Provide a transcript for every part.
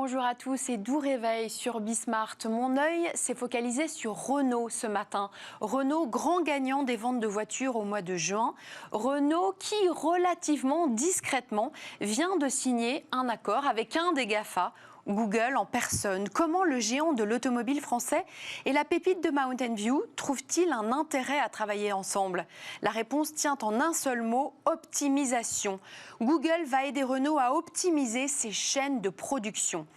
Bonjour à tous et doux réveil sur Bismart. Mon œil s'est focalisé sur Renault ce matin. Renault, grand gagnant des ventes de voitures au mois de juin. Renault qui, relativement discrètement, vient de signer un accord avec un des GAFA, Google en personne. Comment le géant de l'automobile français et la pépite de Mountain View trouvent-ils un intérêt à travailler ensemble? La réponse tient en un seul mot, optimisation. Google va aider Renault à optimiser ses chaînes de production.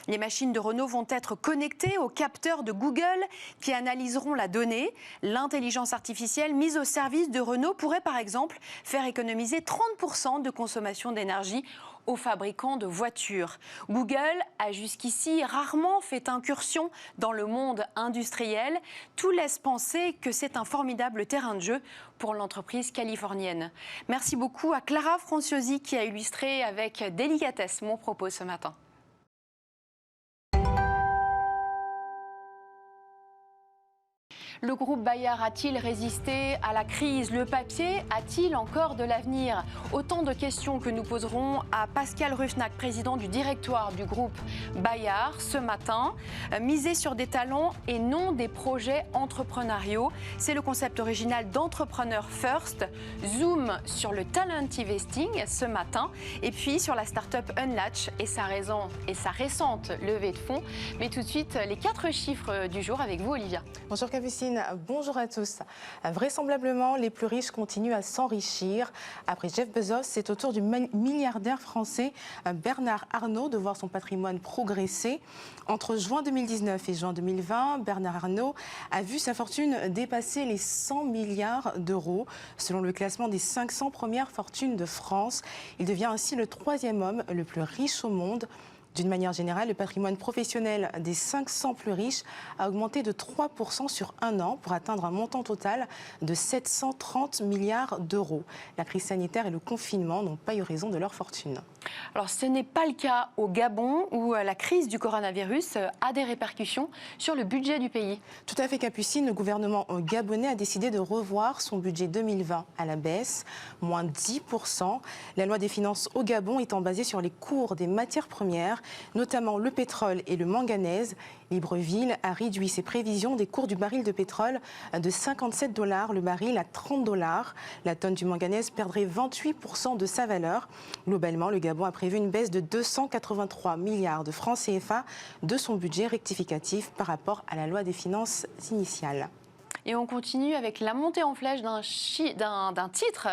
Les machines de Renault vont être connectées aux capteurs de Google qui analyseront la donnée. L'intelligence artificielle mise au service de Renault pourrait par exemple faire économiser 30% de consommation d'énergie aux fabricants de voitures. Google a jusqu'ici rarement fait incursion dans le monde industriel. Tout laisse penser que c'est un formidable terrain de jeu pour l'entreprise californienne. Merci beaucoup à Clara Franciosi qui a illustré avec délicatesse mon propos ce matin. Le groupe Bayard a-t-il résisté à la crise? Le papier a-t-il encore de l'avenir? Autant de questions que nous poserons à Pascal Ruffnac, président du directoire du groupe Bayard ce matin. Miser sur des talents et non des projets entrepreneuriaux. C'est le concept original d'Entrepreneur First. Zoom sur le talent investing ce matin. Et puis sur la start-up Unlatch et sa récente levée de fonds. Mais tout de suite, les 4 chiffres du jour avec vous, Olivia. Bonjour Capucine. Bonjour à tous. Vraisemblablement, les plus riches continuent à s'enrichir. Après Jeff Bezos, c'est au tour du milliardaire français Bernard Arnault de voir son patrimoine progresser. Entre juin 2019 et juin 2020, Bernard Arnault a vu sa fortune dépasser les 100 milliards d'euros. Selon le classement des 500 premières fortunes de France, il devient ainsi le 3e homme le plus riche au monde. D'une manière générale, le patrimoine professionnel des 500 plus riches a augmenté de 3% sur un an pour atteindre un montant total de 730 milliards d'euros. La crise sanitaire et le confinement n'ont pas eu raison de leur fortune. Alors ce n'est pas le cas au Gabon où la crise du coronavirus a des répercussions sur le budget du pays. Tout à fait Capucine, le gouvernement gabonais a décidé de revoir son budget 2020 à la baisse, moins 10%. La loi des finances au Gabon étant basée sur les cours des matières premières, notamment le pétrole et le manganèse. Libreville a réduit ses prévisions des cours du baril de pétrole de 57 $ le baril à 30 $. La tonne du manganèse perdrait 28% de sa valeur. Globalement, le Gabon a prévu une baisse de 283 milliards de francs CFA de son budget rectificatif par rapport à la loi des finances initiale. Et on continue avec la montée en flèche d'un titre,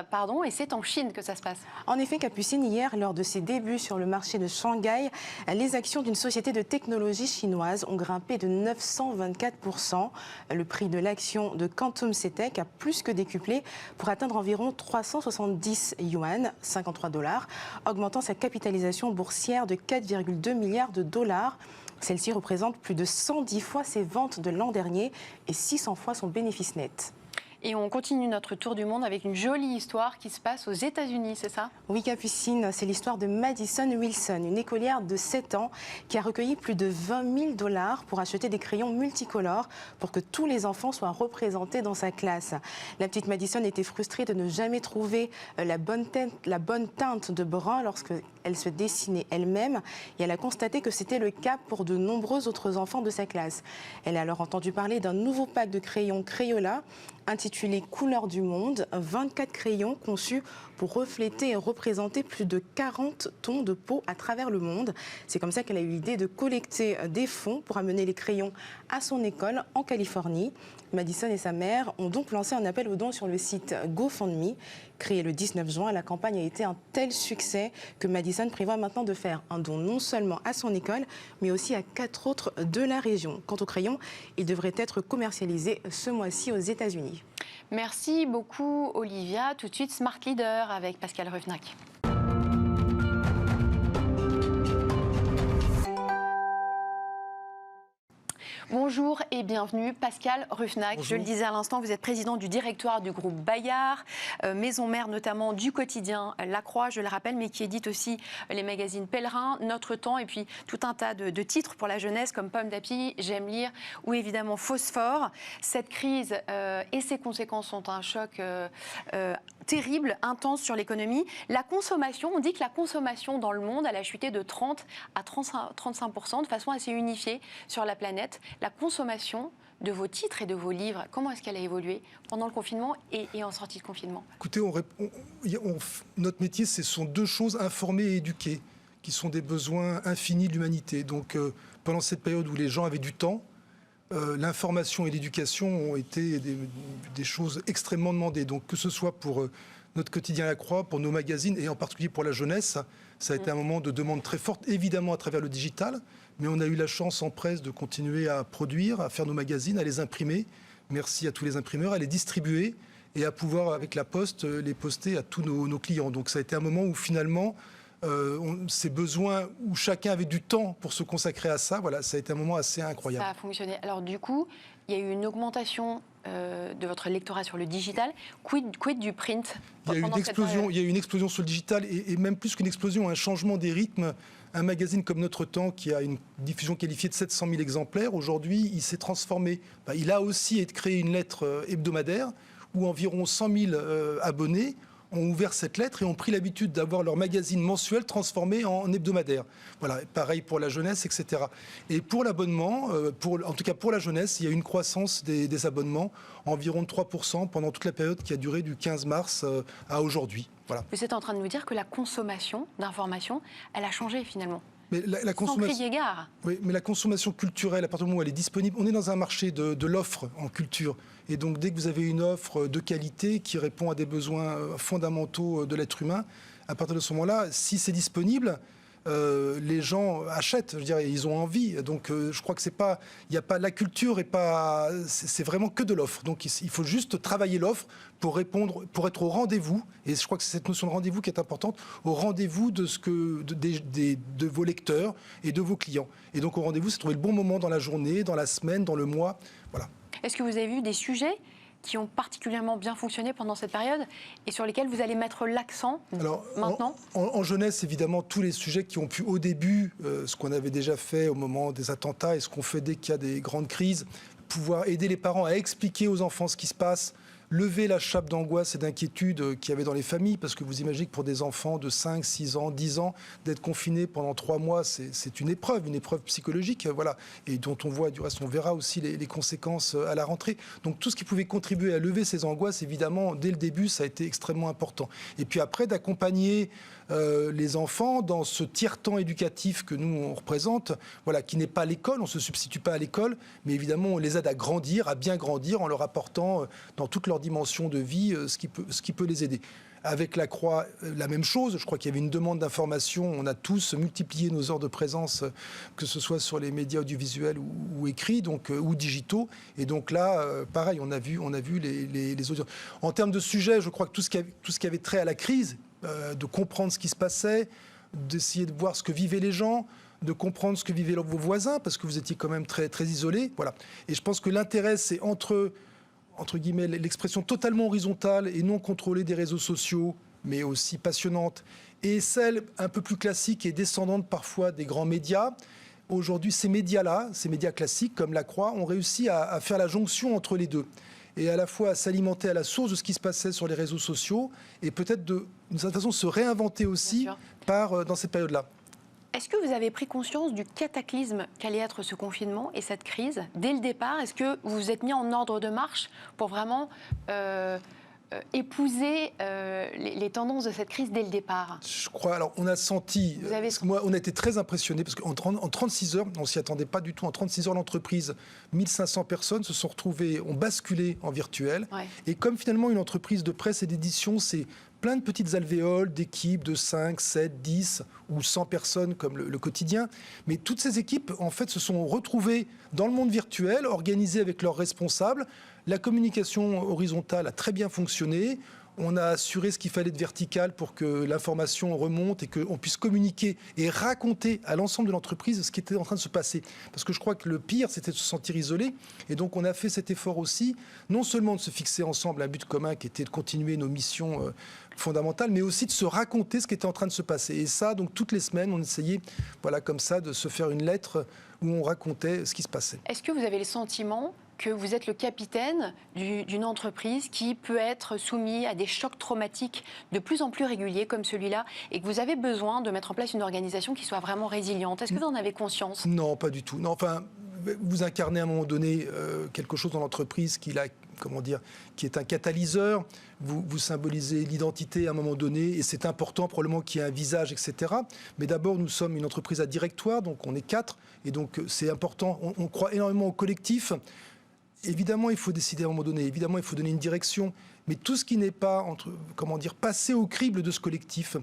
et c'est en Chine que ça se passe. En effet, Capucine, hier, lors de ses débuts sur le marché de Shanghai, les actions d'une société de technologie chinoise ont grimpé de 924%. Le prix de l'action de Quantum CTech a plus que décuplé pour atteindre environ 370 yuan, 53 $, augmentant sa capitalisation boursière de 4,2 milliards de dollars. Celle-ci représente plus de 110 fois ses ventes de l'an dernier et 600 fois son bénéfice net. Et on continue notre tour du monde avec une jolie histoire qui se passe aux États-Unis, c'est ça? Oui, Capucine, c'est l'histoire de Madison Wilson, une écolière de 7 ans qui a recueilli plus de 20 000 $ pour acheter des crayons multicolores pour que tous les enfants soient représentés dans sa classe. La petite Madison était frustrée de ne jamais trouver la bonne teinte de brun lorsqu'elle se dessinait elle-même et elle a constaté que c'était le cas pour de nombreux autres enfants de sa classe. Elle a alors entendu parler d'un nouveau pack de crayons Crayola intitulé Couleurs du monde, 24 crayons conçus pour refléter et représenter plus de 40 tons de peau à travers le monde. C'est comme ça qu'elle a eu l'idée de collecter des fonds pour amener les crayons à son école en Californie. Madison et sa mère ont donc lancé un appel aux dons sur le site GoFundMe. Créé le 19 juin, la campagne a été un tel succès que Madison prévoit maintenant de faire un don non seulement à son école, mais aussi à 4 autres de la région. Quant aux crayons, ils devraient être commercialisés ce mois-ci aux États-Unis. Merci beaucoup Olivia. Tout de suite Smart Leader avec Pascal Ruffnac. Bonjour et bienvenue, Pascal Ruffnac. Bonjour. Je le disais à l'instant, vous êtes président du directoire du groupe Bayard, maison mère notamment du quotidien La Croix, je le rappelle, mais qui édite aussi les magazines Pèlerin, Notre Temps et puis tout un tas de titres pour la jeunesse comme Pomme d'Api, J'aime lire ou évidemment Phosphore. Cette crise et ses conséquences sont un choc terrible, intense sur l'économie. La consommation, on dit que la consommation dans le monde, elle a chuté de 30 à 35% de façon assez unifiée sur la planète. La consommation de vos titres et de vos livres, comment est-ce qu'elle a évolué pendant le confinement et en sortie de confinement? Écoutez, notre métier, ce sont deux choses, informer et éduquer, qui sont des besoins infinis de l'humanité. Donc, pendant cette période où les gens avaient du temps, l'information et l'éducation ont été des choses extrêmement demandées. Donc, que ce soit pour notre quotidien La Croix, pour nos magazines, et en particulier pour la jeunesse, ça a été un moment de demande très forte, évidemment à travers le digital, mais on a eu la chance en presse de continuer à produire, à faire nos magazines, à les imprimer. Merci à tous les imprimeurs, à les distribuer et à pouvoir, avec la Poste, les poster à tous nos clients. Donc ça a été un moment où finalement, ces besoins, où chacun avait du temps pour se consacrer à ça, voilà, ça a été un moment assez incroyable. Ça a fonctionné. Alors du coup, il y a eu une augmentation de votre lectorat sur le digital. Quid du print? Il y a eu une explosion sur le digital et même plus qu'une explosion, un changement des rythmes. Un magazine comme Notre Temps, qui a une diffusion qualifiée de 700 000 exemplaires, aujourd'hui, il s'est transformé. Il a aussi créé une lettre hebdomadaire où environ 100 000 abonnés ont ouvert cette lettre et ont pris l'habitude d'avoir leur magazine mensuel transformé en hebdomadaire. Voilà, pareil pour la jeunesse, etc. Et pour l'abonnement, en tout cas pour la jeunesse, il y a eu une croissance des abonnements, environ de 3% pendant toute la période qui a duré du 15 mars à aujourd'hui. Voilà. Vous êtes en train de nous dire que la consommation d'informations, elle a changé finalement. Mais la consommation, sans crier gare. Oui, mais la consommation culturelle, à partir du moment où elle est disponible, on est dans un marché de l'offre en culture. Et donc, dès que vous avez une offre de qualité qui répond à des besoins fondamentaux de l'être humain, à partir de ce moment-là, si c'est disponible, les gens achètent, je veux dire, ils ont envie. Donc, je crois que il n'y a pas la culture c'est vraiment que de l'offre. Donc, il faut juste travailler l'offre pour répondre, pour être au rendez-vous. Et je crois que c'est cette notion de rendez-vous qui est importante, au rendez-vous de vos lecteurs et de vos clients. Et donc, au rendez-vous, c'est trouver le bon moment dans la journée, dans la semaine, dans le mois. Voilà. Est-ce que vous avez vu des sujets qui ont particulièrement bien fonctionné pendant cette période et sur lesquels vous allez mettre l'accent maintenant? En jeunesse, évidemment, tous les sujets qui ont pu au début, ce qu'on avait déjà fait au moment des attentats et ce qu'on fait dès qu'il y a des grandes crises, pouvoir aider les parents à expliquer aux enfants ce qui se passe, lever la chape d'angoisse et d'inquiétude qu'il y avait dans les familles, parce que vous imaginez que pour des enfants de 5, 6 ans, 10 ans, d'être confinés pendant 3 mois, c'est une épreuve psychologique, voilà, et dont on voit, du reste, on verra aussi les conséquences à la rentrée. Donc tout ce qui pouvait contribuer à lever ces angoisses, évidemment, dès le début, ça a été extrêmement important. Et puis après, d'accompagner les enfants dans ce tiers-temps éducatif que nous, on représente, voilà, qui n'est pas l'école, on ne se substitue pas à l'école, mais évidemment, on les aide à grandir, à bien grandir, en leur apportant dans toutes leurs dimensions de vie ce qui peut les aider. Avec La Croix, la même chose. Je crois qu'il y avait une demande d'information. On a tous multiplié nos heures de présence, que ce soit sur les médias audiovisuels ou écrits, donc, ou digitaux. Et donc là, pareil, on a vu les audiences. En termes de sujets, je crois que tout ce qui avait trait à la crise, de comprendre ce qui se passait, d'essayer de voir ce que vivaient les gens, de comprendre ce que vivaient vos voisins, parce que vous étiez quand même très, très isolés. Voilà. Et je pense que l'intérêt, c'est entre guillemets, l'expression totalement horizontale et non contrôlée des réseaux sociaux, mais aussi passionnante, et celle un peu plus classique et descendante parfois des grands médias. Aujourd'hui, ces médias-là, ces médias classiques comme La Croix, ont réussi à faire la jonction entre les deux, et à la fois à s'alimenter à la source de ce qui se passait sur les réseaux sociaux, et peut-être d'une certaine façon se réinventer aussi dans cette période-là. Est-ce que vous avez pris conscience du cataclysme qu'allait être ce confinement et cette crise dès le départ? Est-ce que vous vous êtes mis en ordre de marche pour vraiment épouser les tendances de cette crise dès le départ? Je crois, alors on a senti, moi on a été très impressionnés parce qu'en 36 heures, on ne s'y attendait pas du tout, en 36 heures l'entreprise, 1500 personnes se sont retrouvées, ont basculé en virtuel. Ouais. Et comme finalement une entreprise de presse et d'édition, c'est plein de petites alvéoles d'équipes de 5, 7, 10 ou 100 personnes comme le quotidien. Mais toutes ces équipes, en fait, se sont retrouvées dans le monde virtuel, organisées avec leurs responsables. La communication horizontale a très bien fonctionné. On a assuré ce qu'il fallait de vertical pour que l'information remonte et qu'on puisse communiquer et raconter à l'ensemble de l'entreprise ce qui était en train de se passer. Parce que je crois que le pire, c'était de se sentir isolé. Et donc, on a fait cet effort aussi, non seulement de se fixer ensemble un but commun qui était de continuer nos missions fondamentales, mais aussi de se raconter ce qui était en train de se passer. Et ça, donc, toutes les semaines, on essayait, voilà, comme ça, de se faire une lettre où on racontait ce qui se passait. Est-ce que vous avez le sentiment que vous êtes le capitaine d'une entreprise qui peut être soumise à des chocs traumatiques de plus en plus réguliers comme celui-là et que vous avez besoin de mettre en place une organisation qui soit vraiment résiliente. Est-ce que vous en avez conscience? Non, pas du tout. Non, enfin, vous incarnez à un moment donné quelque chose dans l'entreprise qui est un catalyseur. Vous symbolisez l'identité à un moment donné et c'est important probablement qu'il y ait un visage, etc. Mais d'abord, nous sommes une entreprise à directoire, donc on est 4 et donc c'est important. On croit énormément au collectif. Évidemment, il faut décider à un moment donné. Évidemment, il faut donner une direction. Mais tout ce qui n'est pas, passer au crible de ce collectif,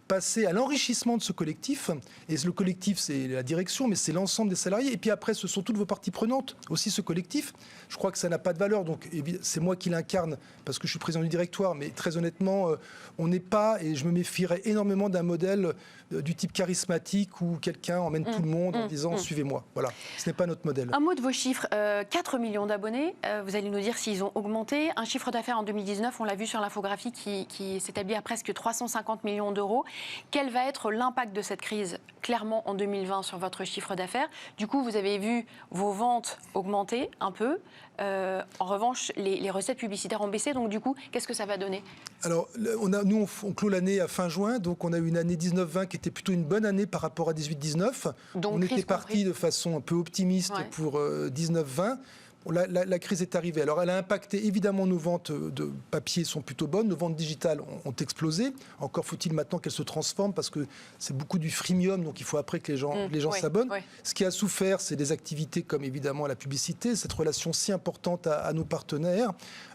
passer à l'enrichissement de ce collectif, et le collectif, c'est la direction, mais c'est l'ensemble des salariés. Et puis après, ce sont toutes vos parties prenantes, aussi ce collectif. Je crois que ça n'a pas de valeur. Donc, c'est moi qui l'incarne, parce que je suis président du directoire. Mais très honnêtement, on n'est pas, et je me méfierais énormément d'un modèle du type charismatique où quelqu'un emmène tout le monde en disant « suivez-moi ». Voilà, ce n'est pas notre modèle. Un mot de vos chiffres. 4 millions d'abonnés, vous allez nous dire s'ils ont augmenté. Un chiffre d'affaires en 2019, on l'a vu sur l'infographie, qui s'établit à presque 350 millions d'euros. Quel va être l'impact de cette crise, clairement, en 2020 sur votre chiffre d'affaires? Du coup, vous avez vu vos ventes augmenter un peu. En revanche, les recettes publicitaires ont baissé. Donc, du coup, qu'est-ce que ça va donner? Alors, nous, on clôt l'année à fin juin. Donc, on a eu une année 19-20 qui était plutôt une bonne année par rapport à 18-19. On était parti de façon un peu optimiste pour 19-20. La crise est arrivée. Alors, elle a impacté, évidemment, nos ventes de papier sont plutôt bonnes. Nos ventes digitales ont explosé. Encore faut-il maintenant qu'elles se transforment parce que c'est beaucoup du freemium, donc il faut après que les gens s'abonnent. Ce qui a souffert, c'est des activités comme, évidemment, la publicité, cette relation si importante à nos partenaires,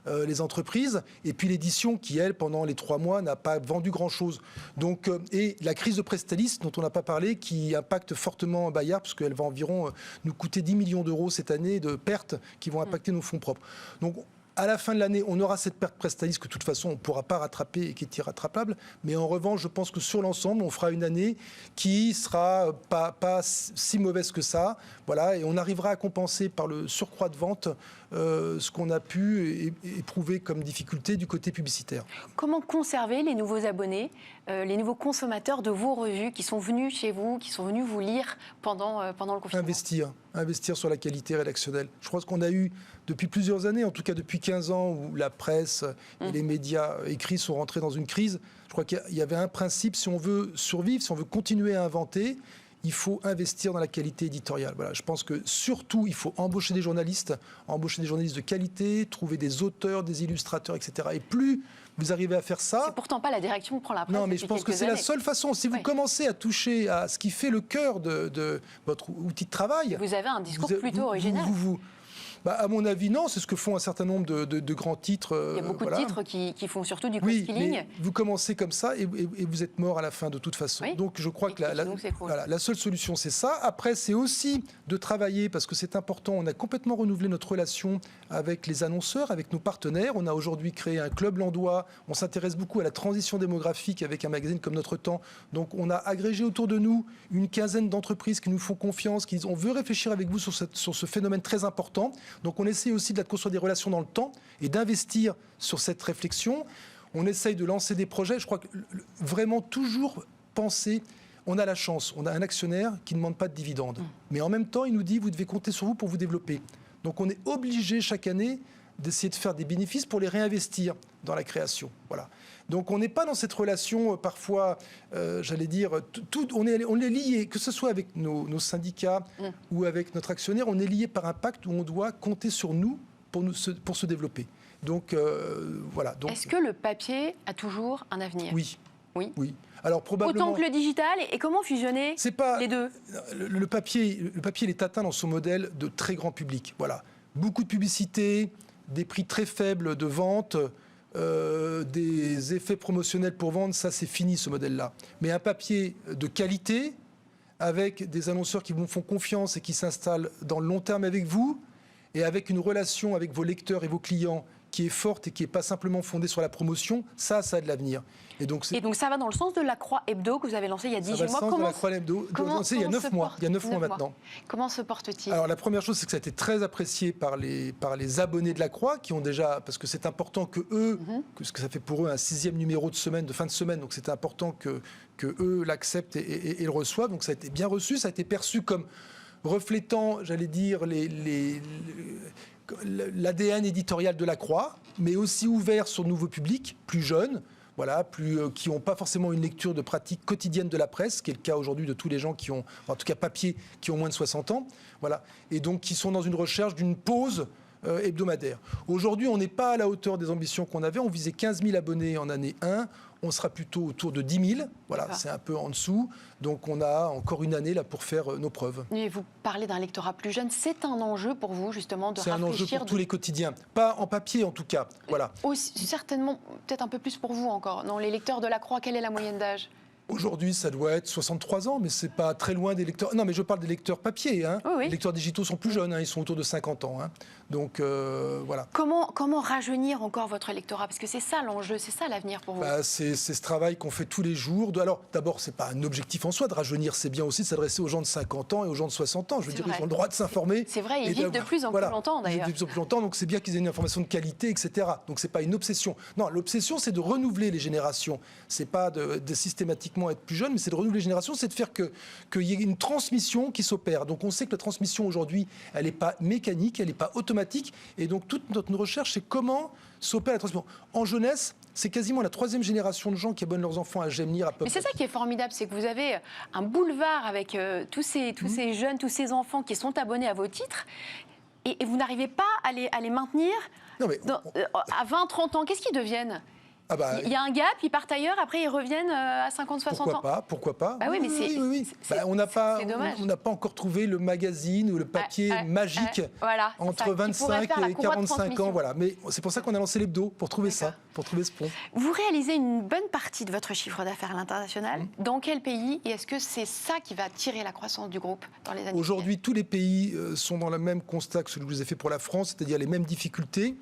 les entreprises, et puis l'édition qui, elle, pendant les 3 mois, n'a pas vendu grand-chose. Donc, et la crise de Presstalis, dont on n'a pas parlé, qui impacte fortement Bayard, parce qu'elle va environ nous coûter 10 millions d'euros cette année de pertes qui vont impacter nos fonds propres. Donc, à la fin de l'année, on aura cette perte Presstalis que de toute façon on ne pourra pas rattraper et qui est irrattrapable. Mais en revanche, je pense que sur l'ensemble, on fera une année qui sera pas si mauvaise que ça. Voilà, et on arrivera à compenser par le surcroît de vente ce qu'on a pu éprouver comme difficulté du côté publicitaire. Comment conserver les nouveaux abonnés, les nouveaux consommateurs de vos revues qui sont venus chez vous, qui sont venus vous lire pendant le confinement? Investir sur la qualité rédactionnelle. Je crois qu'on a eu depuis plusieurs années, en tout cas depuis 15 ans, où la presse et les médias écrits sont rentrés dans une crise. Je crois qu'il y avait un principe, si on veut survivre, si on veut continuer à inventer, il faut investir dans la qualité éditoriale. Voilà, je pense que surtout, il faut embaucher des journalistes de qualité, trouver des auteurs, des illustrateurs, etc. Et plus vous arrivez à faire ça... C'est pourtant pas la direction que prend la presse. Non, mais je pense que c'est la seule façon. Si vous commencez à toucher à ce qui fait le cœur de votre outil de travail... Vous avez un discours plutôt original. À mon avis, non. C'est ce que font un certain nombre de grands titres. Il y a beaucoup de titres qui font surtout du co-skilling. Mais vous commencez comme ça et vous êtes mort à la fin de toute façon. Oui. Donc je crois que la seule solution, c'est ça. Après, c'est aussi de travailler, parce que c'est important. On a complètement renouvelé notre relation avec les annonceurs, avec nos partenaires. On a aujourd'hui créé un club landois. On s'intéresse beaucoup à la transition démographique avec un magazine comme Notre Temps. Donc on a agrégé autour de nous une quinzaine d'entreprises qui nous font confiance, qui disent on veut réfléchir avec vous sur ce phénomène très important. Donc on essaie aussi de construire des relations dans le temps et d'investir sur cette réflexion. On essaye de lancer des projets. Je crois que vraiment toujours penser, on a la chance, on a un actionnaire qui ne demande pas de dividendes. Mais en même temps, il nous dit, vous devez compter sur vous pour vous développer. Donc on est obligé chaque année d'essayer de faire des bénéfices pour les réinvestir dans la création. Voilà. Donc on n'est pas dans cette relation parfois, j'allais dire, on est lié, que ce soit avec nos syndicats ou avec notre actionnaire, on est lié par un pacte où on doit compter sur nous pour se développer. Donc voilà. Est-ce que le papier a toujours un avenir? Oui. Alors, probablement... Autant que le digital, et comment fusionner les deux? Le papier, il est atteint dans son modèle de très grand public. Voilà. Beaucoup de publicité, des prix très faibles de vente, des effets promotionnels pour vendre, ça c'est fini ce modèle-là. Mais un papier de qualité, avec des annonceurs qui vous font confiance et qui s'installent dans le long terme avec vous, et avec une relation avec vos lecteurs et vos clients qui est forte et qui n'est pas simplement fondée sur la promotion, ça a de l'avenir. Et donc ça va dans le sens de la Croix Hebdo que vous avez lancée il y a 18 mois. Ça va dans le sens de la Croix Hebdo, lancée il y a 9 mois. Il y a 9 mois maintenant. Comment se porte-t-il? Alors la première chose, c'est que ça a été très apprécié par les abonnés de la Croix, qui ont déjà, parce que c'est important que eux, que ça fait pour eux un 6e numéro de fin de semaine, donc c'est important que eux l'acceptent et le reçoivent. Donc ça a été bien reçu, ça a été perçu comme reflétant, j'allais dire, l'ADN éditorial de la Croix, mais aussi ouvert sur de nouveaux publics, plus jeunes, voilà, qui n'ont pas forcément une lecture de pratique quotidienne de la presse, qui est le cas aujourd'hui de tous les gens qui ont, en tout cas papier, qui ont moins de 60 ans, voilà, et donc qui sont dans une recherche d'une pause hebdomadaire. Aujourd'hui, on n'est pas à la hauteur des ambitions qu'on avait. On visait 15 000 abonnés en année 1. On sera plutôt autour de 10 000. Voilà, c'est un peu en dessous. Donc, on a encore une année là pour faire nos preuves. Et vous parlez d'un lectorat plus jeune. C'est un enjeu pour vous, justement, de réfléchir. C'est un enjeu pour tous les quotidiens. Pas en papier, en tout cas. Voilà. Certainement, peut-être un peu plus pour vous encore. Non, les lecteurs de la Croix, quelle est la moyenne d'âge ? Aujourd'hui, ça doit être 63 ans, mais c'est pas très loin des lecteurs. Non, mais je parle des lecteurs papier. Hein. Oui. Les lecteurs digitaux sont plus jeunes, hein. Ils sont autour de 50 ans. Hein. Donc, voilà. Comment rajeunir encore votre lectorat ? Parce que c'est ça l'enjeu, c'est ça l'avenir pour vous. C'est ce travail qu'on fait tous les jours. Alors, d'abord, c'est pas un objectif en soi de rajeunir. C'est bien aussi de s'adresser aux gens de 50 ans et aux gens de 60 ans. Je veux dire, ils ont le droit de s'informer. C'est vrai, ils vivent de plus en plus longtemps, d'ailleurs. Ils vivent de plus en plus longtemps, donc c'est bien qu'ils aient une information de qualité, etc. Donc, c'est pas une obsession. Non, l'obsession, c'est de renouveler les générations. C'est pas de systématiquement être plus jeune, mais c'est de renouveler les générations, c'est de faire qu'il y ait une transmission qui s'opère. Donc on sait que la transmission aujourd'hui, elle n'est pas mécanique, elle n'est pas automatique. Et donc toute notre recherche, c'est comment s'opère la transmission. En jeunesse, c'est quasiment la 3e génération de gens qui abonnent leurs enfants à Gemnir. Mais c'est ça qui est formidable, c'est que vous avez un boulevard avec tous ces jeunes, tous ces enfants qui sont abonnés à vos titres. Et vous n'arrivez pas à les maintenir à 20, 30 ans. Qu'est-ce qu'ils deviennent ? Il y a un gap, ils partent ailleurs, après ils reviennent à 50, 60 ans. Pourquoi pas oui, mais on n'a pas encore trouvé le magazine ou le papier magique entre 25 et 45 ans. Voilà. Mais c'est pour ça qu'on a lancé l'hebdo, pour trouver ça, pour trouver ce pont. Vous réalisez une bonne partie de votre chiffre d'affaires à l'international. Dans quel pays ? Et est-ce que c'est ça qui va tirer la croissance du groupe dans les années ? Aujourd'hui, tous les pays sont dans le même constat que celui que je vous ai fait pour la France, c'est-à-dire les mêmes difficultés.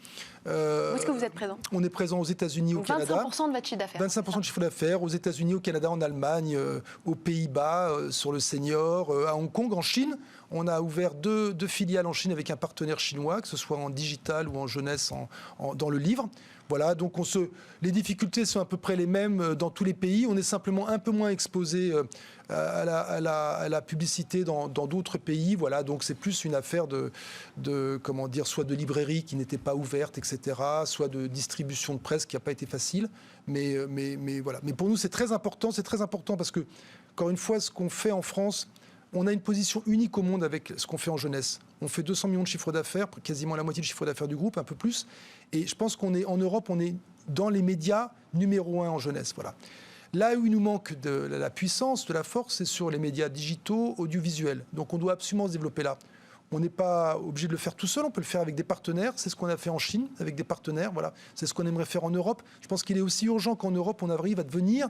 Où est-ce que vous êtes présent ? On est présent aux États-Unis, au Canada. 25% de votre chiffre d'affaires. 25% de chiffre d'affaires aux États-Unis, au Canada, en Allemagne, aux Pays-Bas, sur le senior, à Hong Kong, en Chine. On a ouvert deux filiales en Chine avec un partenaire chinois, que ce soit en digital ou en jeunesse, dans le livre. Voilà, donc les difficultés sont à peu près les mêmes dans tous les pays. On est simplement un peu moins exposé à la publicité dans d'autres pays. Voilà, donc c'est plus une affaire soit de librairie qui n'était pas ouverte, etc., soit de distribution de presse qui n'a pas été facile. Mais voilà. Mais pour nous, c'est très important parce que, encore une fois, ce qu'on fait en France, on a une position unique au monde avec ce qu'on fait en jeunesse. On fait 200 millions de chiffre d'affaires, quasiment la moitié du chiffre d'affaires du groupe, un peu plus. Et je pense qu'en Europe, on est dans les médias numéro 1 en jeunesse. Voilà. Là où il nous manque de la puissance, de la force, c'est sur les médias digitaux, audiovisuels. Donc on doit absolument se développer là. On n'est pas obligé de le faire tout seul, on peut le faire avec des partenaires. C'est ce qu'on a fait en Chine, avec des partenaires. Voilà. C'est ce qu'on aimerait faire en Europe. Je pense qu'il est aussi urgent qu'en Europe, on arrive à devenir,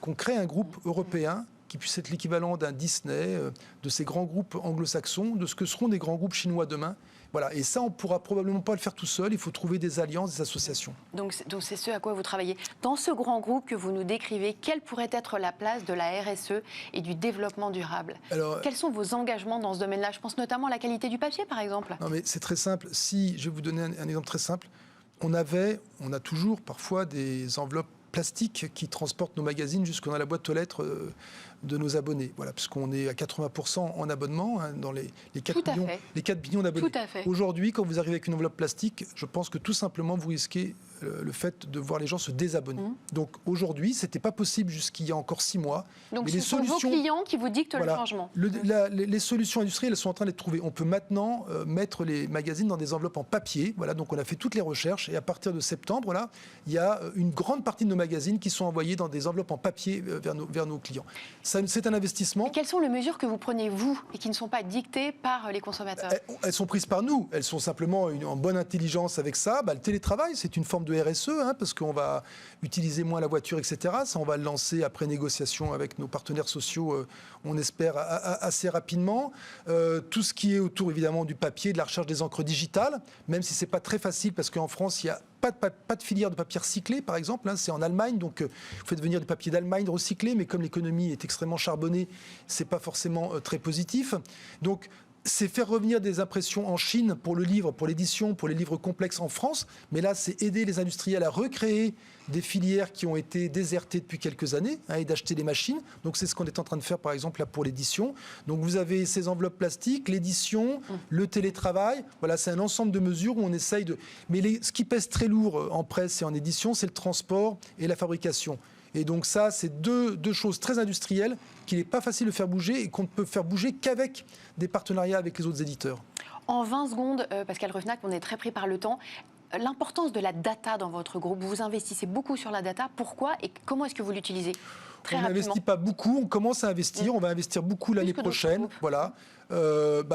qu'on crée un groupe européen qui puisse être l'équivalent d'un Disney, de ces grands groupes anglo-saxons, de ce que seront des grands groupes chinois demain. Voilà. Et ça, on ne pourra probablement pas le faire tout seul. Il faut trouver des alliances, des associations. Donc c'est ce à quoi vous travaillez. Dans ce grand groupe que vous nous décrivez, quelle pourrait être la place de la RSE et du développement durable ? Quels sont vos engagements dans ce domaine-là ? Je pense notamment à la qualité du papier, par exemple. Non, mais c'est très simple. Je vais vous donner un exemple très simple. On a toujours parfois des enveloppes plastiques qui transportent nos magazines jusque dans la boîte aux lettres de nos abonnés. Voilà, puisqu'on est à 80% en abonnement, hein, dans les 4 millions d'abonnés. Aujourd'hui, quand vous arrivez avec une enveloppe plastique, je pense que tout simplement, vous risquez le fait de voir les gens se désabonner. Donc aujourd'hui, ce n'était pas possible jusqu'il y a encore 6 mois. Donc ce sont vos clients qui vous dictent le changement. Les solutions industrielles, elles sont en train d'être trouvées. On peut maintenant mettre les magazines dans des enveloppes en papier. Voilà, donc on a fait toutes les recherches. Et à partir de septembre, là, il y a une grande partie de nos magazines qui sont envoyés dans des enveloppes en papier vers nos clients. C'est un investissement. Et quelles sont les mesures que vous prenez, vous, et qui ne sont pas dictées par les consommateurs ? Elles sont prises par nous. Elles sont simplement en bonne intelligence avec ça. Le télétravail, c'est une forme de RSE, hein, parce qu'on va utiliser moins la voiture, etc. Ça, on va le lancer après négociation avec nos partenaires sociaux, on espère, assez rapidement. Tout ce qui est autour, évidemment, du papier, de la recherche des encres digitales, même si ce n'est pas très facile, parce qu'en France, il y a pas de filière de papier recyclé, par exemple. Hein, c'est en Allemagne, donc vous faites venir du papier d'Allemagne recyclé, mais comme l'économie est extrêmement charbonnée, c'est pas forcément très positif. Donc, c'est faire revenir des impressions en Chine pour le livre, pour l'édition, pour les livres complexes en France. Mais là, c'est aider les industriels à recréer des filières qui ont été désertées depuis quelques années et d'acheter des machines. Donc, c'est ce qu'on est en train de faire, par exemple, là, pour l'édition. Donc, vous avez ces enveloppes plastiques, l'édition, le télétravail. Voilà, c'est un ensemble de mesures où on essaye de... Mais ce qui pèse très lourd en presse et en édition, c'est le transport et la fabrication. Et donc ça, c'est deux choses très industrielles qu'il n'est pas facile de faire bouger et qu'on ne peut faire bouger qu'avec des partenariats avec les autres éditeurs. En 20 secondes, Pascal Ruffnac, on est très pris par le temps. L'importance de la data dans votre groupe, vous investissez beaucoup sur la data. Pourquoi et comment est-ce que vous l'utilisez ? On n'investit pas beaucoup, on commence à investir, on va investir beaucoup l'année prochaine. Voilà.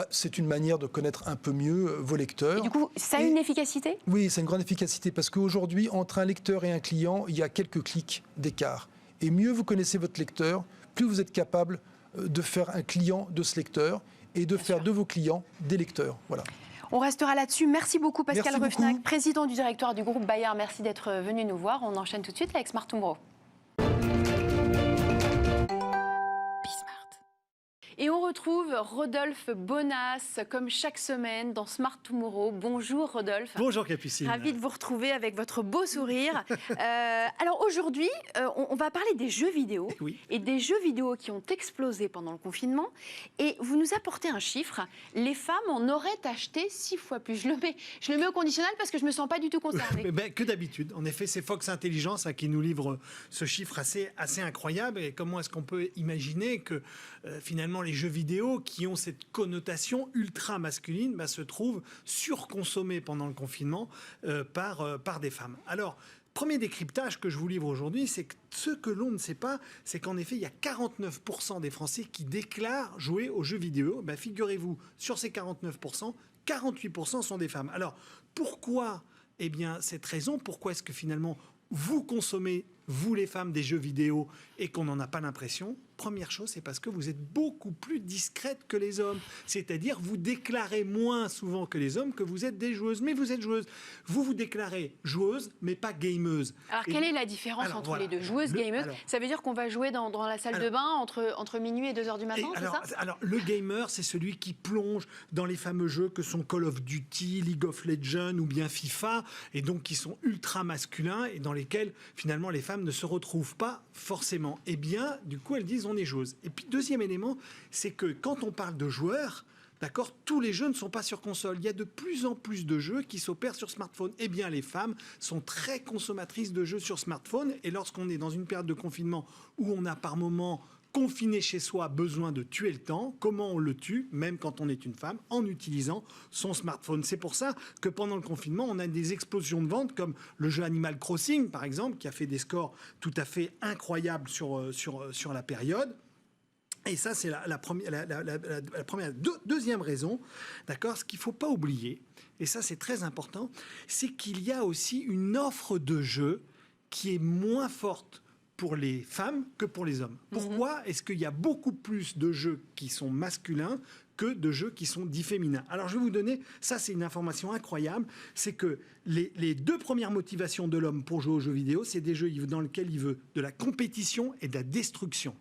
C'est une manière de connaître un peu mieux vos lecteurs. Et du coup, ça a une efficacité ? Oui, c'est une grande efficacité parce qu'aujourd'hui, entre un lecteur et un client, il y a quelques clics d'écart. Et mieux vous connaissez votre lecteur, plus vous êtes capable de faire un client de ce lecteur et de faire de vos clients des lecteurs. Voilà. On restera là-dessus. Merci beaucoup Pascal Ruffnac, président du directoire du groupe Bayer. Merci d'être venu nous voir. On enchaîne tout de suite avec Smart Tomorrow. Et on retrouve Rodolphe Bonas, comme chaque semaine, dans Smart Tomorrow. Bonjour Rodolphe. Bonjour Capucine. Ravi de vous retrouver avec votre beau sourire. Alors aujourd'hui, on va parler des jeux vidéo. Oui. Et des jeux vidéo qui ont explosé pendant le confinement. Et vous nous apportez un chiffre. Les femmes en auraient acheté 6 fois plus. Je le mets au conditionnel parce que je ne me sens pas du tout concernée. Que d'habitude. En effet, c'est Fox Intelligence qui nous livre ce chiffre assez incroyable. Et comment est-ce qu'on peut imaginer que finalement les jeux vidéo qui ont cette connotation ultra masculine se trouvent surconsommés pendant le confinement par des femmes. Alors, premier décryptage que je vous livre aujourd'hui, c'est que ce que l'on ne sait pas, c'est qu'en effet, il y a 49% des Français qui déclarent jouer aux jeux vidéo. Figurez-vous, sur ces 49%, 48% sont des femmes. Alors, pourquoi cette raison, pourquoi est-ce que finalement vous consommez, vous les femmes, des jeux vidéo et qu'on n'en a pas l'impression? Première chose, c'est parce que vous êtes beaucoup plus discrète que les hommes. C'est-à-dire, vous déclarez moins souvent que les hommes que vous êtes des joueuses. Mais vous êtes joueuse. Vous vous déclarez joueuse, mais pas gameuse. Alors, quelle est la différence entre les deux? Joueuse, gameuse, ça veut dire qu'on va jouer dans la salle de bain entre minuit et 2h du matin, c'est ça? Alors, le gamer, c'est celui qui plonge dans les fameux jeux que sont Call of Duty, League of Legends ou bien FIFA, et donc qui sont ultra masculins et dans lesquels, finalement, les femmes ne se retrouvent pas forcément. Eh bien, du coup, elles disent on est joueuse. Et puis, deuxième élément, c'est que quand on parle de joueurs, d'accord, tous les jeux ne sont pas sur console. Il y a de plus en plus de jeux qui s'opèrent sur smartphone. Eh bien, les femmes sont très consommatrices de jeux sur smartphone. Et lorsqu'on est dans une période de confinement où on a par moments confiné chez soi, besoin de tuer le temps, comment on le tue, même quand on est une femme, en utilisant son smartphone. C'est pour ça que pendant le confinement, on a des explosions de ventes comme le jeu Animal Crossing, par exemple, qui a fait des scores tout à fait incroyables sur la période. Et ça, c'est la première. Deuxième raison, d'accord, ce qu'il ne faut pas oublier, et ça c'est très important, c'est qu'il y a aussi une offre de jeux qui est moins forte pour les femmes que pour les hommes. Pourquoi est-ce qu'il y a beaucoup plus de jeux qui sont masculins que de jeux qui sont dits féminins? Alors, je vais vous donner, ça c'est une information incroyable, c'est que les deux premières motivations de l'homme pour jouer aux jeux vidéo, c'est des jeux dans lesquels il veut de la compétition et de la destruction.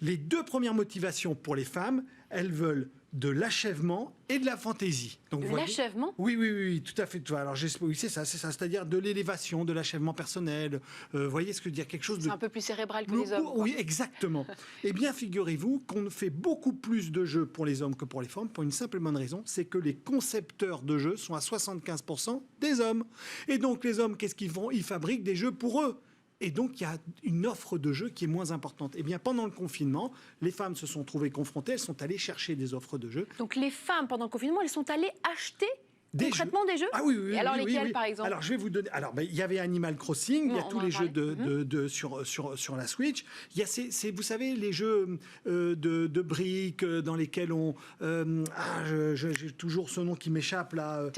Les deux premières motivations pour les femmes, elles veulent de l'achèvement et de la fantaisie. Donc, l'achèvement ? Oui, tout à fait. Alors, oui, c'est ça, c'est-à-dire de l'élévation, de l'achèvement personnel. Voyez ce que je veux dire, quelque chose de... C'est un peu plus cérébral que les hommes. Oui, exactement. Eh bien, figurez-vous qu'on fait beaucoup plus de jeux pour les hommes que pour les femmes, pour une simple et bonne raison, c'est que les concepteurs de jeux sont à 75% des hommes. Et donc, les hommes, qu'est-ce qu'ils font? Ils fabriquent des jeux pour eux. Et donc, il y a une offre de jeux qui est moins importante. Eh bien, pendant le confinement, les femmes se sont trouvées confrontées, elles sont allées chercher des offres de jeux. Donc, les femmes, pendant le confinement, elles sont allées acheter concrètement des jeux? Ah oui. Et alors, lesquels, par exemple? Alors, je vais vous donner... Alors, il y avait Animal Crossing, il y a tous les jeux sur la Switch. Il y a vous savez, les jeux de briques dans lesquels on... j'ai toujours ce nom qui m'échappe, là.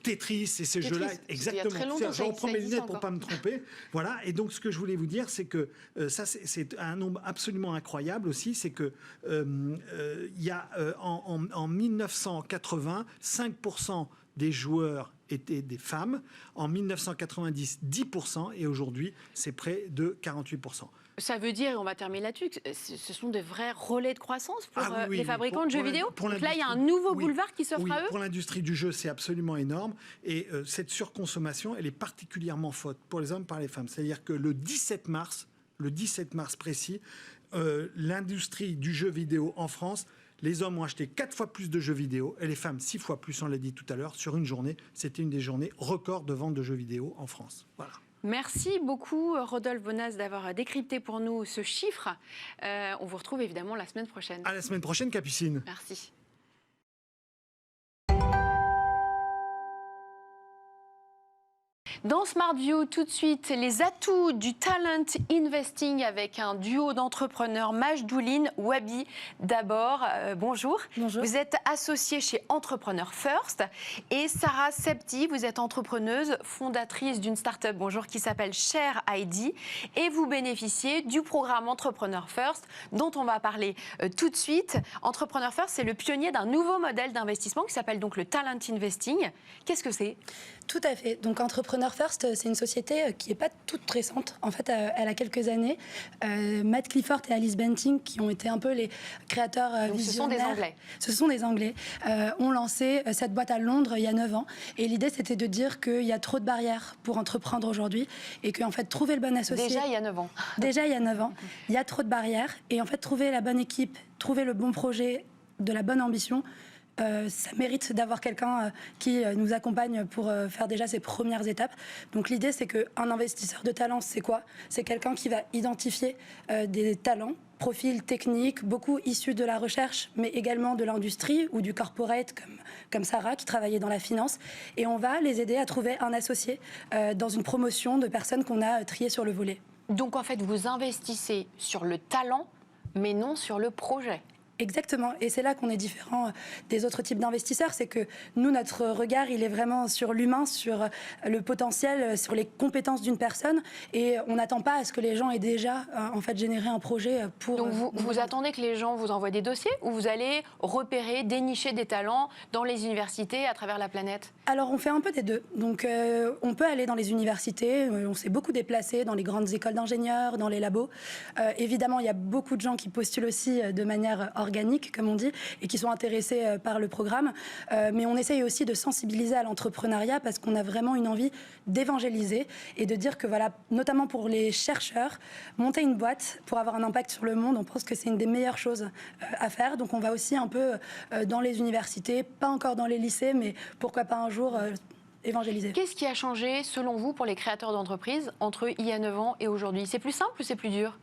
Tetris, c'est ces jeux-là. Exactement. Je reprends mes lunettes pour ne pas me tromper. Voilà. Et donc, ce que je voulais vous dire, c'est que ça, c'est un nombre absolument incroyable aussi. C'est que il y a en 1980, 5% des joueurs étaient des femmes. En 1990, 10%. Et aujourd'hui, c'est près de 48%. Ça veut dire, et on va terminer là-dessus, que ce sont des vrais relais de croissance pour Oui, les fabricants de jeux vidéo. pour Donc là, il y a un l'industrie, nouveau boulevard qui s'offre à eux. Pour l'industrie du jeu, c'est absolument énorme. Et cette surconsommation, elle est particulièrement forte pour les hommes par les femmes. C'est-à-dire que le 17 mars précis, l'industrie du jeu vidéo en France, les hommes ont acheté 4 fois plus de jeux vidéo et les femmes 6 fois plus, on l'a dit tout à l'heure, sur une journée. C'était une des journées records de vente de jeux vidéo en France. Voilà. Merci beaucoup, Rodolphe Bonas, d'avoir décrypté pour nous ce chiffre. On vous retrouve évidemment la semaine prochaine. À la semaine prochaine, Capucine. Merci. Dans Smart View, tout de suite, les atouts du talent investing avec un duo d'entrepreneurs, Majdouline, Wabi. D'abord, bonjour. Bonjour. Vous êtes associée chez Entrepreneur First et Sarah Septi, vous êtes entrepreneuse, fondatrice d'une start-up, bonjour, qui s'appelle Share ID et vous bénéficiez du programme Entrepreneur First dont on va parler tout de suite. Entrepreneur First, c'est le pionnier d'un nouveau modèle d'investissement qui s'appelle donc le talent investing. Qu'est-ce que c'est ? Tout à fait. Donc Entrepreneur First, c'est une société qui n'est pas toute récente. En fait, elle a quelques années. Matt Clifford et Alice Benting, qui ont été un peu les créateurs donc visionnaires. Ce sont des Anglais. Ce sont des Anglais. Ont lancé cette boîte à Londres il y a 9 ans. Et l'idée, c'était de dire qu'il y a trop de barrières pour entreprendre aujourd'hui et qu'en fait, trouver le bon associé... Déjà il y a 9 ans. Déjà il y a 9 ans. Il y a trop de barrières. Et en fait, trouver la bonne équipe, trouver le bon projet, de la bonne ambition... ça mérite d'avoir quelqu'un qui nous accompagne pour faire déjà ces premières étapes. Donc l'idée, c'est qu'un investisseur de talent, c'est quoi ? C'est quelqu'un qui va identifier des talents, profils techniques, beaucoup issus de la recherche, mais également de l'industrie ou du corporate, comme Sarah, qui travaillait dans la finance. Et on va les aider à trouver un associé dans une promotion de personnes qu'on a triées sur le volet. Donc en fait, vous investissez sur le talent, mais non sur le projet. Exactement, et c'est là qu'on est différent des autres types d'investisseurs, c'est que nous, notre regard, il est vraiment sur l'humain, sur le potentiel, sur les compétences d'une personne, et on n'attend pas à ce que les gens aient déjà en fait généré un projet pour... Donc vous attendez que les gens vous envoient des dossiers ou vous allez repérer, dénicher des talents dans les universités à travers la planète ? Alors on fait un peu des deux, donc on peut aller dans les universités, on s'est beaucoup déplacé dans les grandes écoles d'ingénieurs, dans les labos. Évidemment, il y a beaucoup de gens qui postulent aussi de manière organiques, comme on dit, et qui sont intéressés par le programme. Mais on essaye aussi de sensibiliser à l'entrepreneuriat parce qu'on a vraiment une envie d'évangéliser et de dire que, voilà, notamment pour les chercheurs, monter une boîte pour avoir un impact sur le monde, on pense que c'est une des meilleures choses à faire. Donc on va aussi un peu dans les universités, pas encore dans les lycées, mais pourquoi pas un jour... évangéliser. Qu'est-ce qui a changé, selon vous, pour les créateurs d'entreprises entre il y a 9 ans et aujourd'hui ? C'est plus simple ou c'est plus dur ?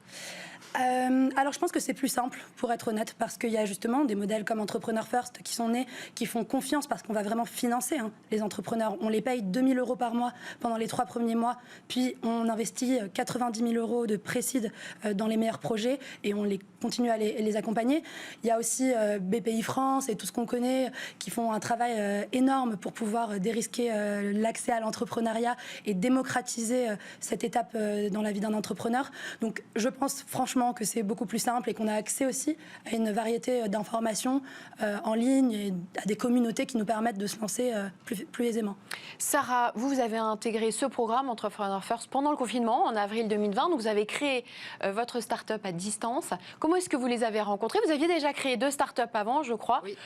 Alors je pense que c'est plus simple, pour être honnête, parce qu'il y a justement des modèles comme Entrepreneur First qui sont nés, qui font confiance parce qu'on va vraiment financer les entrepreneurs. On les paye 2 000 € par mois pendant les 3 premiers mois, puis on investit 90 000 € de précide dans les meilleurs projets et on les continue à les accompagner. Il y a aussi BPI France et tout ce qu'on connaît qui font un travail énorme pour pouvoir dérisquer l'accès à l'entrepreneuriat et démocratiser cette étape dans la vie d'un entrepreneur. Donc je pense franchement que c'est beaucoup plus simple et qu'on a accès aussi à une variété d'informations en ligne et à des communautés qui nous permettent de se lancer plus aisément. Sarah, vous avez intégré ce programme Entrepreneur First pendant le confinement, en avril 2020. Donc vous avez créé votre start-up à distance. Comment est-ce que vous les avez rencontrés ? Vous aviez déjà créé 2 start-up avant, je crois. Oui.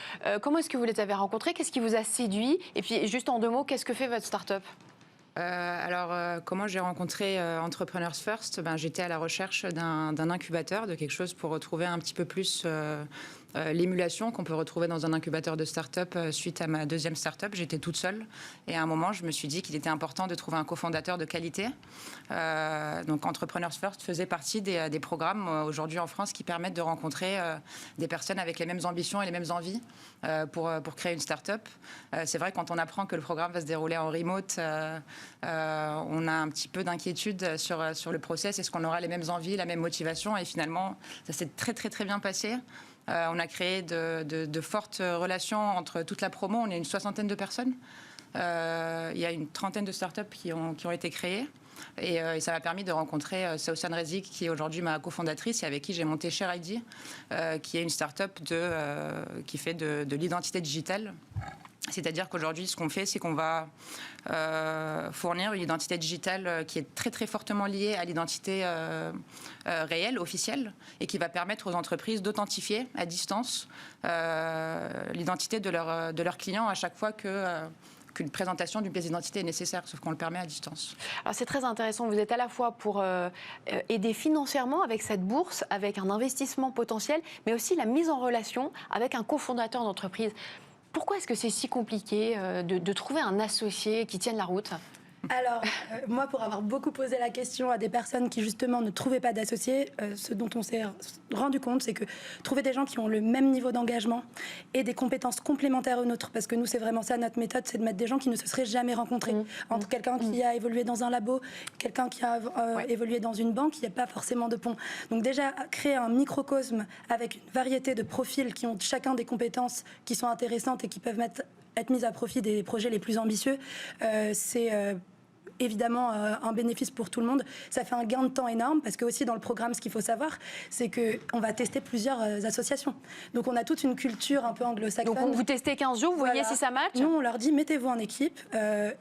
Comment est-ce que vous les avez rencontrés ? Qu'est-ce qui vous a séduit ? Et puis, juste en 2 mots, qu'est-ce que fait votre start-up ? Comment j'ai rencontré Entrepreneurs First ? J'étais à la recherche d'un incubateur, de quelque chose pour retrouver un petit peu plus l'émulation qu'on peut retrouver dans un incubateur de start-up suite à ma 2e start-up. J'étais toute seule et à un moment, je me suis dit qu'il était important de trouver un cofondateur de qualité. Donc Entrepreneurs First faisait partie des programmes aujourd'hui en France qui permettent de rencontrer des personnes avec les mêmes ambitions et les mêmes envies pour créer une start-up. C'est vrai, quand on apprend que le programme va se dérouler en remote, on a un petit peu d'inquiétude sur le process. Est-ce qu'on aura les mêmes envies, la même motivation ? Et finalement, ça s'est très très très bien passé. On a créé de fortes relations entre toute la promo. On est une 60aine de personnes. Il y a une 30aine de startups qui ont été créées. Et ça m'a permis de rencontrer Sausan Rezik, qui est aujourd'hui ma cofondatrice et avec qui j'ai monté Share ID, qui est une start-up qui fait de l'identité digitale. C'est-à-dire qu'aujourd'hui, ce qu'on fait, c'est qu'on va fournir une identité digitale qui est très très fortement liée à l'identité réelle, officielle, et qui va permettre aux entreprises d'authentifier à distance l'identité de leurs clients à chaque fois qu'une présentation d'une pièce d'identité est nécessaire, sauf qu'on le permet à distance. Alors c'est très intéressant, vous êtes à la fois pour aider financièrement avec cette bourse, avec un investissement potentiel, mais aussi la mise en relation avec un cofondateur d'entreprise. Pourquoi est-ce que c'est si compliqué de trouver un associé qui tienne la route ? Alors, moi, pour avoir beaucoup posé la question à des personnes qui, justement, ne trouvaient pas d'associés, ce dont on s'est rendu compte, c'est que trouver des gens qui ont le même niveau d'engagement et des compétences complémentaires aux nôtres, parce que nous, c'est vraiment ça, notre méthode, c'est de mettre des gens qui ne se seraient jamais rencontrés. Entre quelqu'un qui a évolué dans un labo, quelqu'un qui a évolué dans une banque, il n'y a pas forcément de pont. Donc déjà, créer un microcosme avec une variété de profils qui ont chacun des compétences qui sont intéressantes et qui peuvent être mises à profit des projets les plus ambitieux, c'est évidemment un bénéfice pour tout le monde. Ça fait un gain de temps énorme parce que aussi dans le programme, ce qu'il faut savoir, c'est qu'on va tester plusieurs associations. Donc on a toute une culture un peu anglo-saxonne. Donc vous testez 15 jours, vous voyez si ça match ? Nous, on leur dit mettez-vous en équipe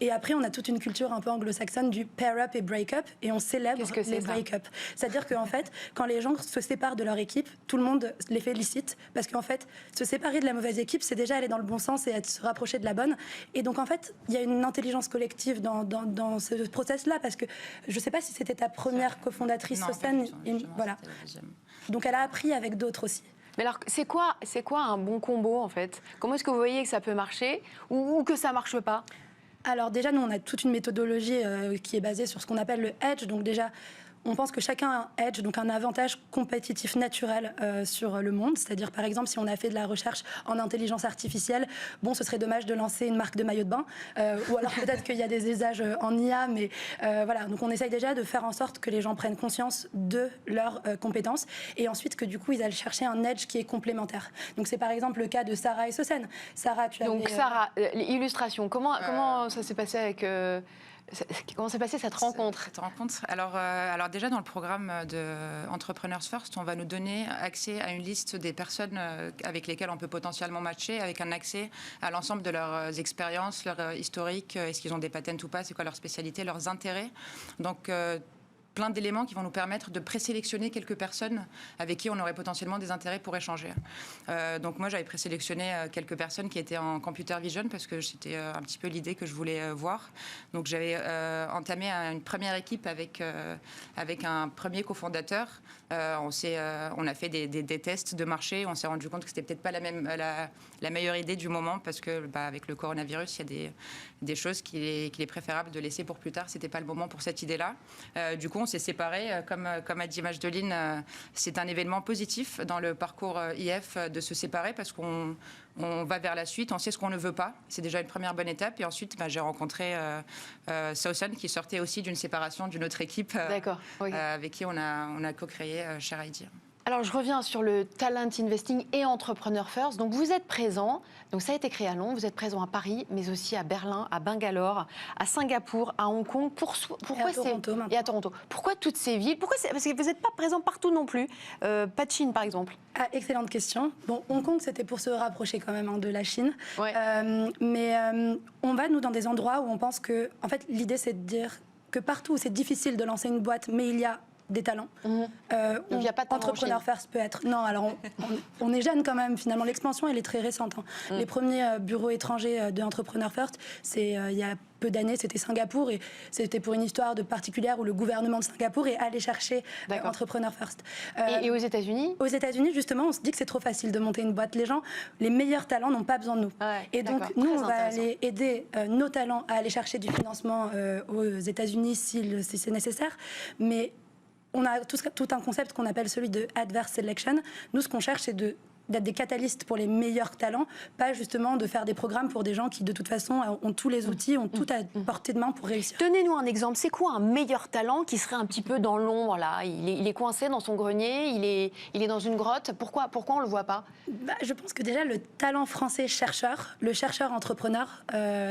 et après on a toute une culture un peu anglo-saxonne du pair-up et break-up et on célèbre les break-up. C'est-à-dire qu'en fait, quand les gens se séparent de leur équipe, tout le monde les félicite parce qu'en fait, se séparer de la mauvaise équipe, c'est déjà aller dans le bon sens et se rapprocher de la bonne. Et donc en fait, il y a une intelligence collective dans ce process-là, parce que je ne sais pas si c'était ta première cofondatrice, Sosan. Voilà. Donc elle a appris avec d'autres aussi. Mais alors, c'est quoi un bon combo, en fait ? Comment est-ce que vous voyez que ça peut marcher ou que ça ne marche pas ? Alors déjà, nous, on a toute une méthodologie qui est basée sur ce qu'on appelle le edge. Donc déjà, on pense que chacun a un edge, donc un avantage compétitif naturel sur le monde. C'est-à-dire, par exemple, si on a fait de la recherche en intelligence artificielle, bon, ce serait dommage de lancer une marque de maillot de bain. Ou alors peut-être qu'il y a des usages en IA, mais voilà. Donc on essaye déjà de faire en sorte que les gens prennent conscience de leurs compétences et ensuite que du coup, ils aillent chercher un edge qui est complémentaire. Donc c'est par exemple le cas de Sarah et Sosan. Sarah, tu as donc Sarah, illustration. Comment ça s'est passé avec... Comment s'est passée cette rencontre ? Alors déjà, dans le programme de Entrepreneurs First, on va nous donner accès à une liste des personnes avec lesquelles on peut potentiellement matcher, avec un accès à l'ensemble de leurs expériences, leur historique, est-ce qu'ils ont des patents ou pas, c'est quoi leur spécialité, leurs intérêts. Donc, plein d'éléments qui vont nous permettre de présélectionner quelques personnes avec qui on aurait potentiellement des intérêts pour échanger. Donc moi, j'avais présélectionné quelques personnes qui étaient en computer vision parce que c'était un petit peu l'idée que je voulais voir. Donc j'avais entamé une première équipe avec un premier cofondateur. On a fait des tests de marché. On s'est rendu compte que c'était peut-être pas la meilleure idée du moment parce que avec le coronavirus, il y a des choses qu'il est préférable de laisser pour plus tard. C'était pas le moment pour cette idée-là. Du coup, on s'est séparés. Comme a dit Majdeline, c'est un événement positif dans le parcours IF de se séparer parce qu'on va vers la suite, on sait ce qu'on ne veut pas. C'est déjà une première bonne étape. Et ensuite, j'ai rencontré Sosan qui sortait aussi d'une séparation d'une autre équipe avec qui on a co-créé Share ID. Alors, je reviens sur le talent investing et Entrepreneur First. Donc, vous êtes présent. Donc, ça a été créé à Londres. Vous êtes présent à Paris, mais aussi à Berlin, à Bangalore, à Singapour, à Hong Kong. Pourquoi et à Toronto. Pourquoi toutes ces villes ? Parce que vous n'êtes pas présent partout non plus. Pas de Chine, par exemple. Excellente question. Bon, Hong Kong, c'était pour se rapprocher quand même de la Chine. Ouais. Mais on va, nous, dans des endroits où on pense que... En fait, l'idée, c'est de dire que partout où c'est difficile de lancer une boîte, mais il y a des talents. Donc, il n'y a pas de talent Entrepreneur First peut être. Non, alors on est jeune quand même. Finalement, l'expansion, elle est très récente. Les premiers bureaux étrangers de Entrepreneur First, c'est il y a peu d'années, c'était Singapour et c'était pour une histoire de particulière où le gouvernement de Singapour est allé chercher Entrepreneur First. Et aux États-Unis ? Aux États-Unis, justement, on se dit que c'est trop facile de monter une boîte. Les meilleurs talents n'ont pas besoin de nous. Et donc, nous, on va aller aider nos talents à aller chercher du financement aux États-Unis si c'est nécessaire. Mais on a tout un concept qu'on appelle celui de adverse selection. Nous, ce qu'on cherche, c'est d'être des catalystes pour les meilleurs talents, pas justement de faire des programmes pour des gens qui, de toute façon, ont tous les outils, ont tout à portée de main pour réussir. Donnez-nous un exemple. C'est quoi un meilleur talent qui serait un petit peu dans l'ombre, là ? Il est coincé dans son grenier, il est dans une grotte. Pourquoi on ne le voit pas ? Je pense que déjà, le talent français chercheur, le chercheur entrepreneur,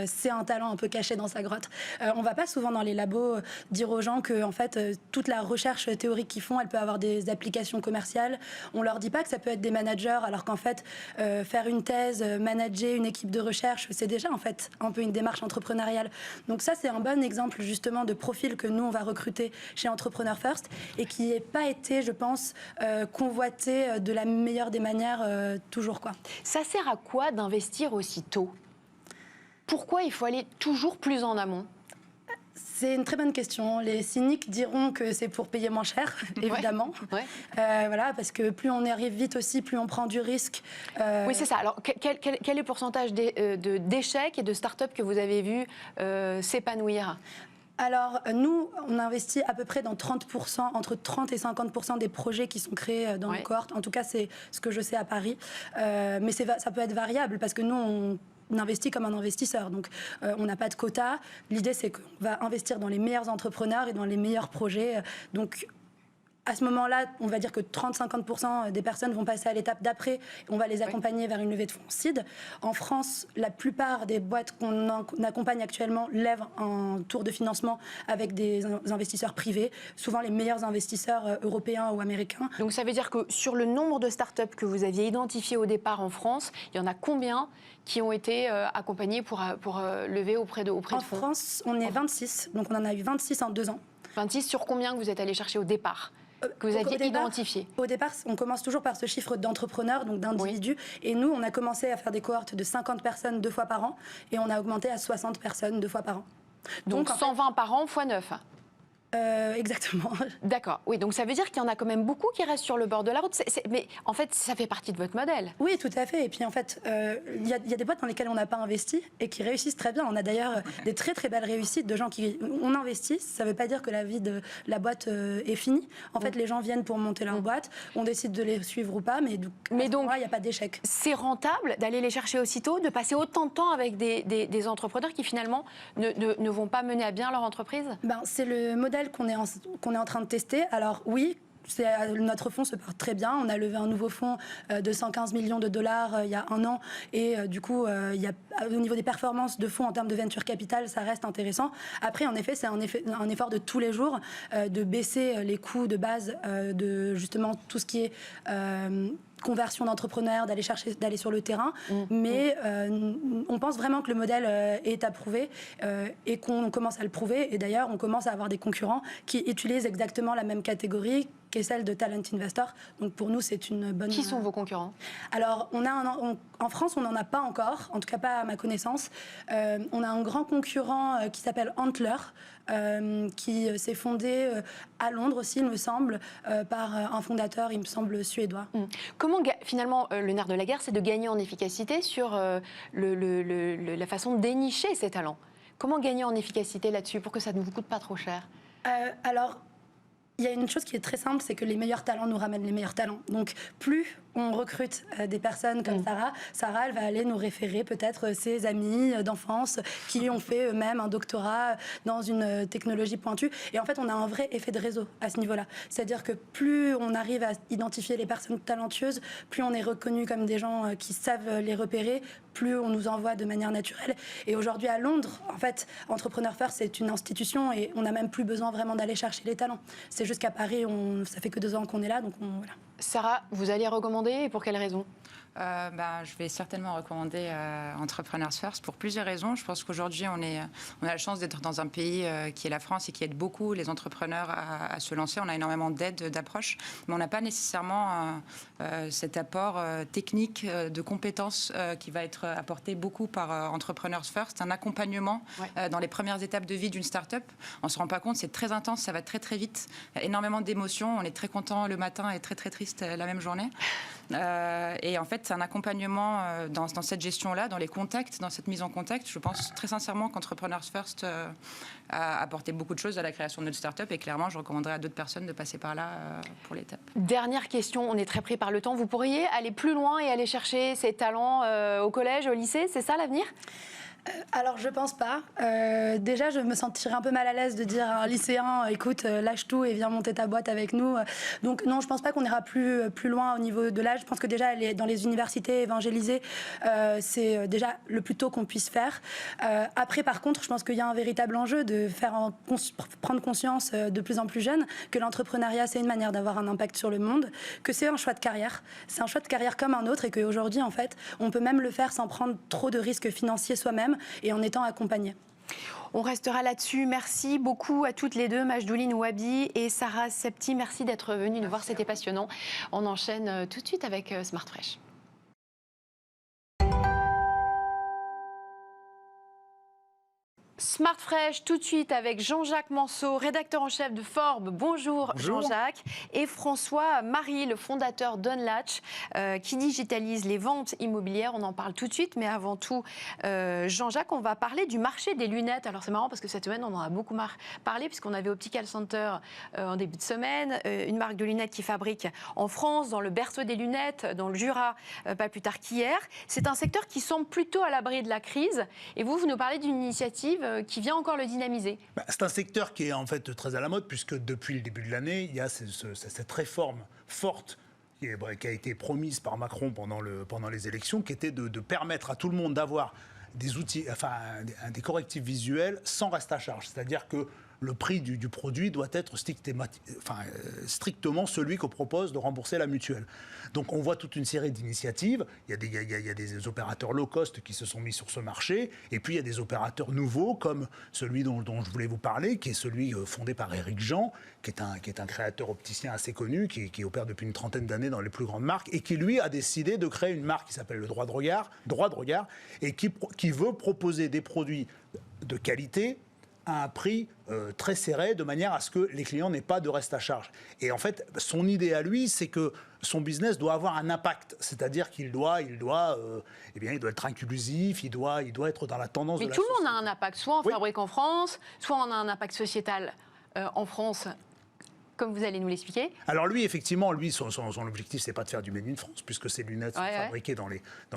c'est un talent un peu caché dans sa grotte. On ne va pas souvent dans les labos dire aux gens que, en fait, toute la recherche théorique qu'ils font, elle peut avoir des applications commerciales. On ne leur dit pas que ça peut être des managers entrepreneur, alors qu'en fait, faire une thèse, manager une équipe de recherche, c'est déjà en fait un peu une démarche entrepreneuriale. Donc ça, c'est un bon exemple justement de profil que nous, on va recruter chez Entrepreneur First et qui n'a pas été, je pense, convoité de la meilleure des manières toujours, quoi. Ça sert à quoi d'investir aussi tôt ? Pourquoi il faut aller toujours plus en amont ? C'est une très bonne question. Les cyniques diront que c'est pour payer moins cher, évidemment. Ouais. Voilà, parce que plus on y arrive vite aussi, plus on prend du risque. Oui, c'est ça. Alors, quel est le pourcentage d'échecs et de start-up que vous avez vu s'épanouir ? Alors, nous, on investit à peu près dans 30%, entre 30 et 50% des projets qui sont créés dans nos cohortes. En tout cas, c'est ce que je sais à Paris. Mais ça peut être variable parce que nous, on investit comme un investisseur. Donc, on n'a pas de quota. L'idée, c'est qu'on va investir dans les meilleurs entrepreneurs et dans les meilleurs projets. Donc, à ce moment-là, on va dire que 30-50% des personnes vont passer à l'étape d'après. On va les accompagner vers une levée de fonds seed. En France, la plupart des boîtes qu'on accompagne actuellement lèvent un tour de financement avec des investisseurs privés, souvent les meilleurs investisseurs européens ou américains. Donc ça veut dire que sur le nombre de startups que vous aviez identifiés au départ en France, il y en a combien qui ont été accompagnés pour lever auprès de fonds ? En France, on est 26, donc on en a eu 26 en 2 ans. 26 sur combien que vous êtes allé chercher au départ ? Que vous aviez identifié. Au départ, on commence toujours par ce chiffre d'entrepreneurs, donc d'individus. Et nous, on a commencé à faire des cohortes de 50 personnes 2 fois par an. Et on a augmenté à 60 personnes 2 fois par an. Donc 120 par an fois 9. Exactement. D'accord. Oui, donc ça veut dire qu'il y en a quand même beaucoup qui restent sur le bord de la route. Mais en fait, ça fait partie de votre modèle. Oui, tout à fait. Et puis en fait, il y a des boîtes dans lesquelles on n'a pas investi et qui réussissent très bien. On a d'ailleurs des très très belles réussites de gens qui on investit. Ça ne veut pas dire que la vie de la boîte est finie. En fait, les gens viennent pour monter leur boîte. On décide de les suivre ou pas, mais donc il n'y a pas d'échec. C'est rentable d'aller les chercher aussitôt, de passer autant de temps avec des entrepreneurs qui finalement ne vont pas mener à bien leur entreprise ? C'est le modèle qu'on est en train de tester. Alors oui, notre fonds se porte très bien. On a levé un nouveau fonds de 115 millions de dollars il y a 1 an. Et du coup, au niveau des performances de fonds en termes de venture capital, ça reste intéressant. Après, en effet, c'est un effort de tous les jours de baisser les coûts de base de justement tout ce qui est conversion d'entrepreneurs, d'aller sur le terrain. Mais on pense vraiment que le modèle est approuvé et qu'on commence à le prouver. Et d'ailleurs, on commence à avoir des concurrents qui utilisent exactement la même catégorie qui est celle de Talent Investor. Donc pour nous, c'est une bonne... Qui sont vos concurrents ? Alors, en France, on n'en a pas encore, en tout cas pas à ma connaissance. On a un grand concurrent qui s'appelle Antler, qui s'est fondé à Londres aussi, il me semble, par un fondateur, il me semble, suédois. Comment, finalement, le nerf de la guerre, c'est de gagner en efficacité sur la façon de dénicher ces talents. Comment gagner en efficacité là-dessus pour que ça ne vous coûte pas trop cher ? Alors, il y a une chose qui est très simple, c'est que les meilleurs talents nous ramènent les meilleurs talents. Donc, plus on recrute des personnes comme Sarah, elle va aller nous référer peut-être ses amis d'enfance qui ont fait eux-mêmes un doctorat dans une technologie pointue. Et en fait, on a un vrai effet de réseau à ce niveau-là. C'est-à-dire que plus on arrive à identifier les personnes talentueuses, plus on est reconnu comme des gens qui savent les repérer, plus on nous envoie de manière naturelle. Et aujourd'hui, à Londres, en fait, Entrepreneur First, c'est une institution et on n'a même plus besoin vraiment d'aller chercher les talents. C'est juste qu'à Paris, ça fait que 2 ans qu'on est là, donc voilà. Sarah, vous allez recommander et pour quelles raisons ? Je vais certainement recommander Entrepreneurs First pour plusieurs raisons. Je pense qu'aujourd'hui, on a la chance d'être dans un pays qui est la France et qui aide beaucoup les entrepreneurs à se lancer. On a énormément d'aide, d'approche, mais on n'a pas nécessairement cet apport technique de compétences qui va être apporté beaucoup par Entrepreneurs First. Un accompagnement dans les premières étapes de vie d'une start-up. On ne se rend pas compte, c'est très intense, ça va très très vite. Il y a énormément d'émotions. On est très content le matin et très très triste la même journée. Et en fait, c'est un accompagnement dans cette gestion-là, dans les contacts, dans cette mise en contact. Je pense très sincèrement qu'Entrepreneurs First a apporté beaucoup de choses à la création de notre start-up et clairement, je recommanderais à d'autres personnes de passer par là pour l'étape. Dernière question, on est très pris par le temps. Vous pourriez aller plus loin et aller chercher ces talents au collège, au lycée, c'est ça l'avenir ? Alors, je pense pas. Déjà, je me sentirais un peu mal à l'aise de dire à un lycéen, écoute, lâche tout et viens monter ta boîte avec nous. Donc, non, je pense pas qu'on ira plus loin au niveau de l'âge. Je pense que déjà, dans les universités, évangéliser, c'est déjà le plus tôt qu'on puisse faire. Après, par contre, je pense qu'il y a un véritable enjeu de prendre conscience de plus en plus jeune que l'entrepreneuriat, c'est une manière d'avoir un impact sur le monde, que c'est un choix de carrière. C'est un choix de carrière comme un autre et qu'aujourd'hui, en fait, on peut même le faire sans prendre trop de risques financiers soi-même et en étant accompagné. On restera là-dessus. Merci beaucoup à toutes les deux, Majdouline Ouabi et Sarah Septi. Merci d'être venues nous voir, c'était passionnant. On enchaîne tout de suite avec Smart Fresh. Smart Fresh, tout de suite avec Jean-Jacques Manceau, rédacteur en chef de Forbes. Bonjour. Jean-Jacques. Et François Marie, le fondateur d'Unlatch, qui digitalise les ventes immobilières. On en parle tout de suite, mais avant tout, Jean-Jacques, on va parler du marché des lunettes. Alors c'est marrant parce que cette semaine, on en a beaucoup parlé puisqu'on avait Optical Center en début de semaine, une marque de lunettes qui fabrique en France, dans le berceau des lunettes, dans le Jura, pas plus tard qu'hier. C'est un secteur qui semble plutôt à l'abri de la crise. Et vous nous parlez d'une initiative qui vient encore le dynamiser. C'est un secteur qui est en fait très à la mode puisque depuis le début de l'année, il y a cette réforme forte qui a été promise par Macron pendant les élections, qui était de permettre à tout le monde d'avoir des outils, enfin des correctifs visuels sans reste à charge. C'est-à-dire que le prix du produit doit être strictement celui qu'on propose de rembourser la mutuelle. Donc on voit toute une série d'initiatives. Il y a des opérateurs low cost qui se sont mis sur ce marché. Et puis il y a des opérateurs nouveaux comme celui dont je voulais vous parler, qui est celui fondé par Éric Jean, qui est un créateur opticien assez connu, qui opère depuis une trentaine d'années dans les plus grandes marques et qui lui a décidé de créer une marque qui s'appelle le Droit de Regard et qui veut proposer des produits de qualité à un prix très serré, de manière à ce que les clients n'aient pas de reste à charge. Et en fait, son idée à lui, c'est que son business doit avoir un impact, c'est-à-dire qu'il doit être inclusif, il doit être dans la tendance de la société. Mais tout le monde a un impact, soit on fabrique en France, soit on a un impact sociétal en France, comme vous allez nous l'expliquer. Alors lui, effectivement, son objectif, c'est pas de faire du Made in France, puisque ces lunettes sont fabriquées dans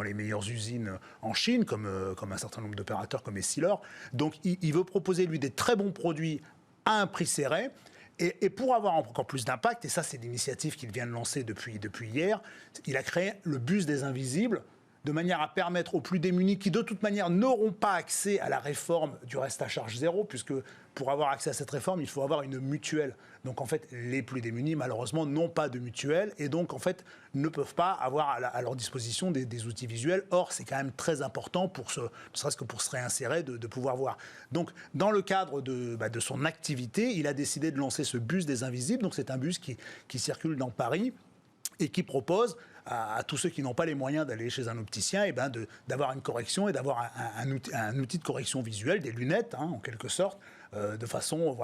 les meilleures usines en Chine, comme un certain nombre d'opérateurs comme Essilor. Donc il veut proposer, lui, des très bons produits à un prix serré. Et pour avoir encore plus d'impact, et ça c'est l'initiative qu'il vient de lancer depuis hier, il a créé le bus des invisibles, de manière à permettre aux plus démunis, qui de toute manière n'auront pas accès à la réforme du reste à charge zéro, puisque pour avoir accès à cette réforme, il faut avoir une mutuelle. Donc en fait, les plus démunis, malheureusement, n'ont pas de mutuelle et donc en fait ne peuvent pas avoir à leur disposition des outils visuels. Or, c'est quand même très important ne serait-ce que pour se réinsérer, de pouvoir voir. Donc dans le cadre de son activité, il a décidé de lancer ce bus des invisibles. Donc c'est un bus qui circule dans Paris et qui propose à tous ceux qui n'ont pas les moyens d'aller chez un opticien, d'avoir une correction et d'avoir un outil de correction visuelle, des lunettes, en quelque sorte, de façon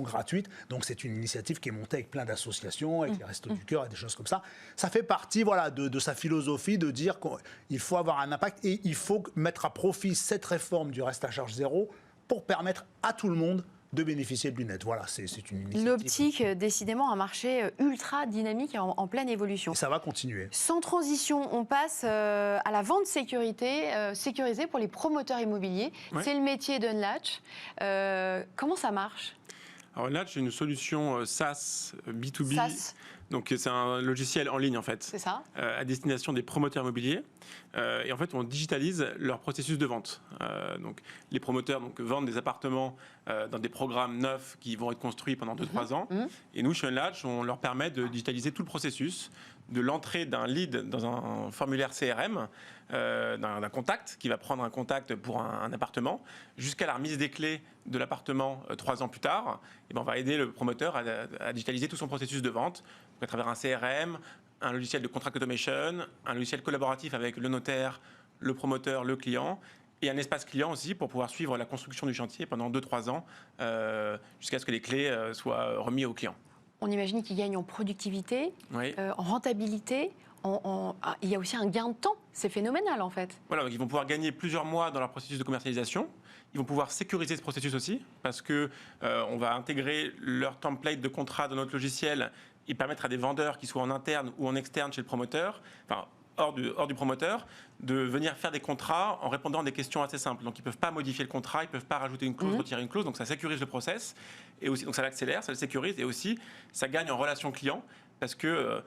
gratuite. Donc c'est une initiative qui est montée avec plein d'associations, avec les Restos du Cœur et des choses comme ça. Ça fait partie de sa philosophie de dire qu'il faut avoir un impact et il faut mettre à profit cette réforme du reste à charge zéro pour permettre à tout le monde de bénéficier de lunettes. Voilà, c'est une initiative. L'optique, décidément, un marché ultra dynamique et en pleine évolution. Et ça va continuer. Sans transition, on passe à la vente sécurisée pour les promoteurs immobiliers. Ouais. C'est le métier d'Unlatch. Comment ça marche ? Alors Unlatch, c'est une solution SaaS, B2B. SaaS. Donc c'est un logiciel en ligne en fait. C'est ça. À destination des promoteurs immobiliers. Et en fait, on digitalise leur processus de vente. Donc les promoteurs vendent des appartements dans des programmes neufs qui vont être construits pendant 2-3 ans. Et nous, chez Unlatch, on leur permet de digitaliser tout le processus, de l'entrée d'un lead dans un formulaire CRM, d'un contact, qui va prendre un contact pour un appartement, jusqu'à la remise des clés de l'appartement 3 ans plus tard. Et on va aider le promoteur à digitaliser tout son processus de vente, à travers un CRM, un logiciel de contract automation, un logiciel collaboratif avec le notaire, le promoteur, le client, et un espace client aussi pour pouvoir suivre la construction du chantier pendant 2-3 ans, jusqu'à ce que les clés soient remises au client. On imagine qu'ils gagnent en productivité, oui. En rentabilité. Il y a aussi un gain de temps. C'est phénoménal, en fait. Voilà, donc ils vont pouvoir gagner plusieurs mois dans leur processus de commercialisation. Ils vont pouvoir sécuriser ce processus aussi, parce que on va intégrer leur template de contrat dans notre logiciel et permettre à des vendeurs qui soient en interne ou en externe chez le promoteur, hors du promoteur de venir faire des contrats en répondant à des questions assez simples. Donc ils ne peuvent pas modifier le contrat, ils ne peuvent pas rajouter une clause, retirer une clause, donc ça sécurise le process, et aussi, donc ça l'accélère, ça le sécurise, et aussi ça gagne en relation client, parce que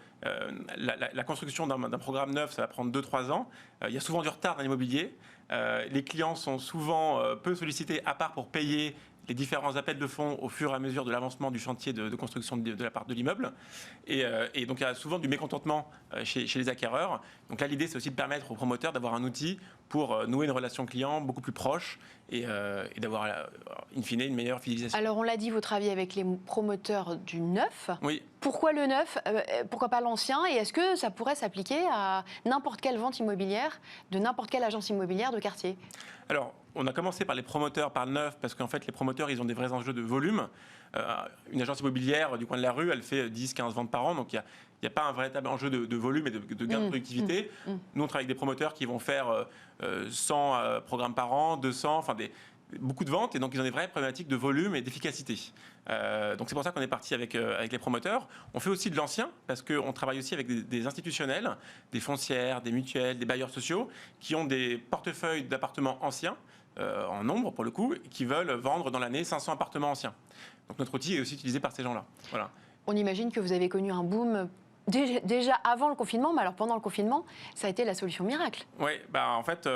la construction d'un programme neuf, ça va prendre 2-3 ans. Il y a souvent du retard dans l'immobilier. Les clients sont souvent peu sollicités, à part pour payer les différents appels de fonds au fur et à mesure de l'avancement du chantier de construction de la part de l'immeuble. Et donc, il y a souvent du mécontentement chez les acquéreurs. Donc là, l'idée, c'est aussi de permettre aux promoteurs d'avoir un outil pour nouer une relation client beaucoup plus proche et d'avoir, in fine, une meilleure fidélisation. Alors, on l'a dit, vous travaillez avec les promoteurs du neuf. Oui. Pourquoi le neuf? Pourquoi pas l'ancien? Et est-ce que ça pourrait s'appliquer à n'importe quelle vente immobilière de n'importe quelle agence immobilière de quartier? Alors, on a commencé par les promoteurs, par le neuf, parce qu'en fait, les promoteurs, ils ont des vrais enjeux de volume. Une agence immobilière du coin de la rue, elle fait 10-15 ventes par an, donc il n'y a pas un véritable enjeu de volume et de gain de productivité. Nous, on travaille avec des promoteurs qui vont faire 100 programmes par an, 200, enfin beaucoup de ventes, et donc ils ont des vraies problématiques de volume et d'efficacité. Donc c'est pour ça qu'on est parti avec les promoteurs. On fait aussi de l'ancien, parce qu'on travaille aussi avec des institutionnels, des foncières, des mutuelles, des bailleurs sociaux, qui ont des portefeuilles d'appartements anciens, en nombre pour le coup, qui veulent vendre dans l'année 500 appartements anciens. Donc notre outil est aussi utilisé par ces gens-là. Voilà. On imagine que vous avez connu un boom déjà avant le confinement, mais alors pendant le confinement, ça a été la solution miracle. Oui, en fait,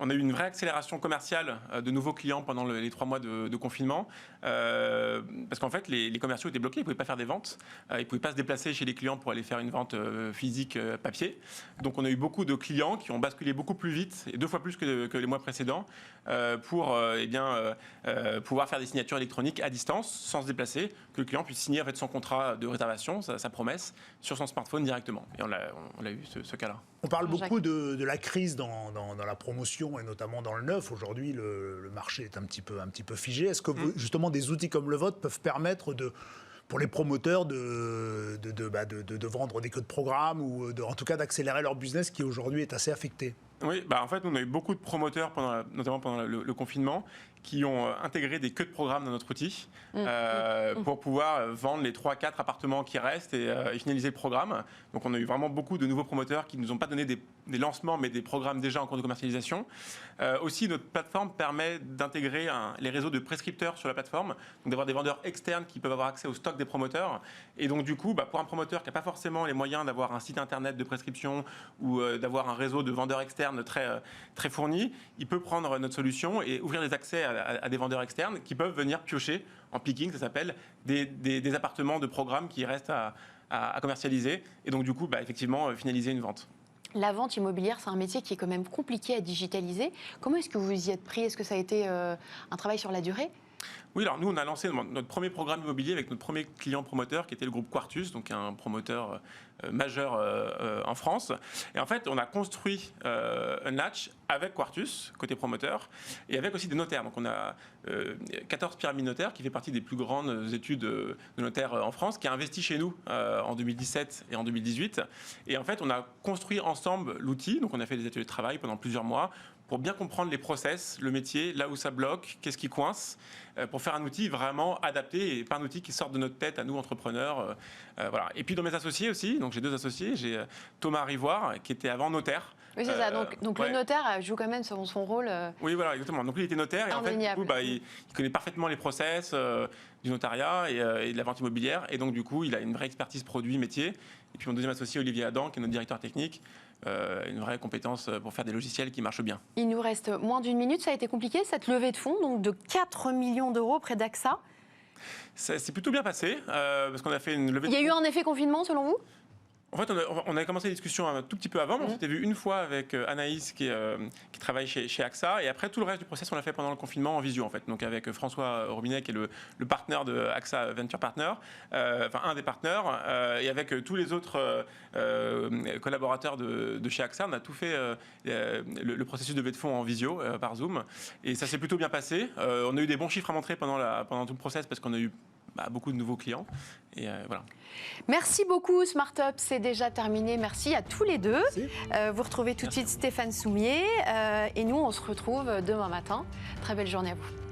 on a eu une vraie accélération commerciale de nouveaux clients pendant les 3 mois de confinement, parce qu'en fait, les commerciaux étaient bloqués, ils ne pouvaient pas faire des ventes, ils ne pouvaient pas se déplacer chez les clients pour aller faire une vente physique papier. Donc on a eu beaucoup de clients qui ont basculé beaucoup plus vite, et 2 fois plus que les mois précédents, pour pouvoir faire des signatures électroniques à distance, sans se déplacer, que le client puisse signer en fait, son contrat de réservation, sa promesse, sur son smartphone directement. Et on a eu ce cas-là. On parle beaucoup de la crise dans la promotion et notamment dans le neuf. Aujourd'hui, le marché est un petit peu figé. Est-ce que justement des outils comme le vôtre peuvent permettre pour les promoteurs de vendre des queues de programme ou en tout cas d'accélérer leur business qui aujourd'hui est assez affecté? Oui, en fait, on a eu beaucoup de promoteurs, notamment pendant le confinement, qui ont intégré des queues de programme dans notre outil pour pouvoir vendre les 3-4 appartements qui restent et finaliser le programme. Donc on a eu vraiment beaucoup de nouveaux promoteurs qui ne nous ont pas donné des lancements, mais des programmes déjà en cours de commercialisation. Aussi, notre plateforme permet d'intégrer les réseaux de prescripteurs sur la plateforme, donc d'avoir des vendeurs externes qui peuvent avoir accès au stock des promoteurs. Et donc du coup, pour un promoteur qui n'a pas forcément les moyens d'avoir un site internet de prescription ou d'avoir un réseau de vendeurs externes très fourni, il peut prendre notre solution et ouvrir des accès à des vendeurs externes qui peuvent venir piocher en picking, ça s'appelle, des appartements de programme qui restent à commercialiser et donc du coup effectivement finaliser une vente. La vente immobilière, c'est un métier qui est quand même compliqué à digitaliser. Comment est-ce que vous y êtes pris? Est-ce que ça a été un travail sur la durée? Oui, alors nous, on a lancé notre premier programme immobilier avec notre premier client promoteur qui était le groupe Quartus, donc un promoteur majeur en France. Et en fait, on a construit Unlatch avec Quartus, côté promoteur, et avec aussi des notaires. Donc on a 14 pyramides notaires, qui fait partie des plus grandes études de notaires en France, qui a investi chez nous en 2017 et en 2018. Et en fait, on a construit ensemble l'outil, donc on a fait des ateliers de travail pendant plusieurs mois, pour bien comprendre les process, le métier, là où ça bloque, qu'est-ce qui coince, pour faire un outil vraiment adapté et pas un outil qui sort de notre tête à nous, entrepreneurs. Voilà. Et puis dans mes associés aussi, donc j'ai 2 associés, j'ai Thomas Rivoire, qui était avant notaire. Oui, c'est ça. Donc le notaire joue quand même son rôle. Oui, voilà, exactement. Donc lui, il était notaire et en fait, du coup, il connaît parfaitement les process du notariat et de la vente immobilière. Et donc, du coup, il a une vraie expertise produit, métier. Et puis mon deuxième associé, Olivier Adam, qui est notre directeur technique, une vraie compétence pour faire des logiciels qui marchent bien. Il nous reste moins d'1 minute. Ça a été compliqué, cette levée de fonds, donc de 4 millions d'euros près d'AXA. C'est plutôt bien passé, parce qu'on a fait une levée de fonds. Il y a eu un effet confinement, selon vous? En fait, on a commencé les discussions un tout petit peu avant, mais on s'était vu une fois avec Anaïs qui travaille chez AXA, et après tout le reste du process on l'a fait pendant le confinement en visio en fait, donc avec François Robinet qui est le partenaire de AXA Venture Partner, enfin un des partenaires, et avec tous les autres collaborateurs de chez AXA, on a tout fait le processus de levée de fonds en visio par Zoom, et ça s'est plutôt bien passé. On a eu des bons chiffres à montrer pendant tout le process parce qu'on a eu beaucoup de nouveaux clients. Et voilà. Merci beaucoup, SmartUp. C'est déjà terminé. Merci à tous les deux. Vous retrouvez tout de suite Stéphane Soumier. Et nous, on se retrouve demain matin. Très belle journée à vous.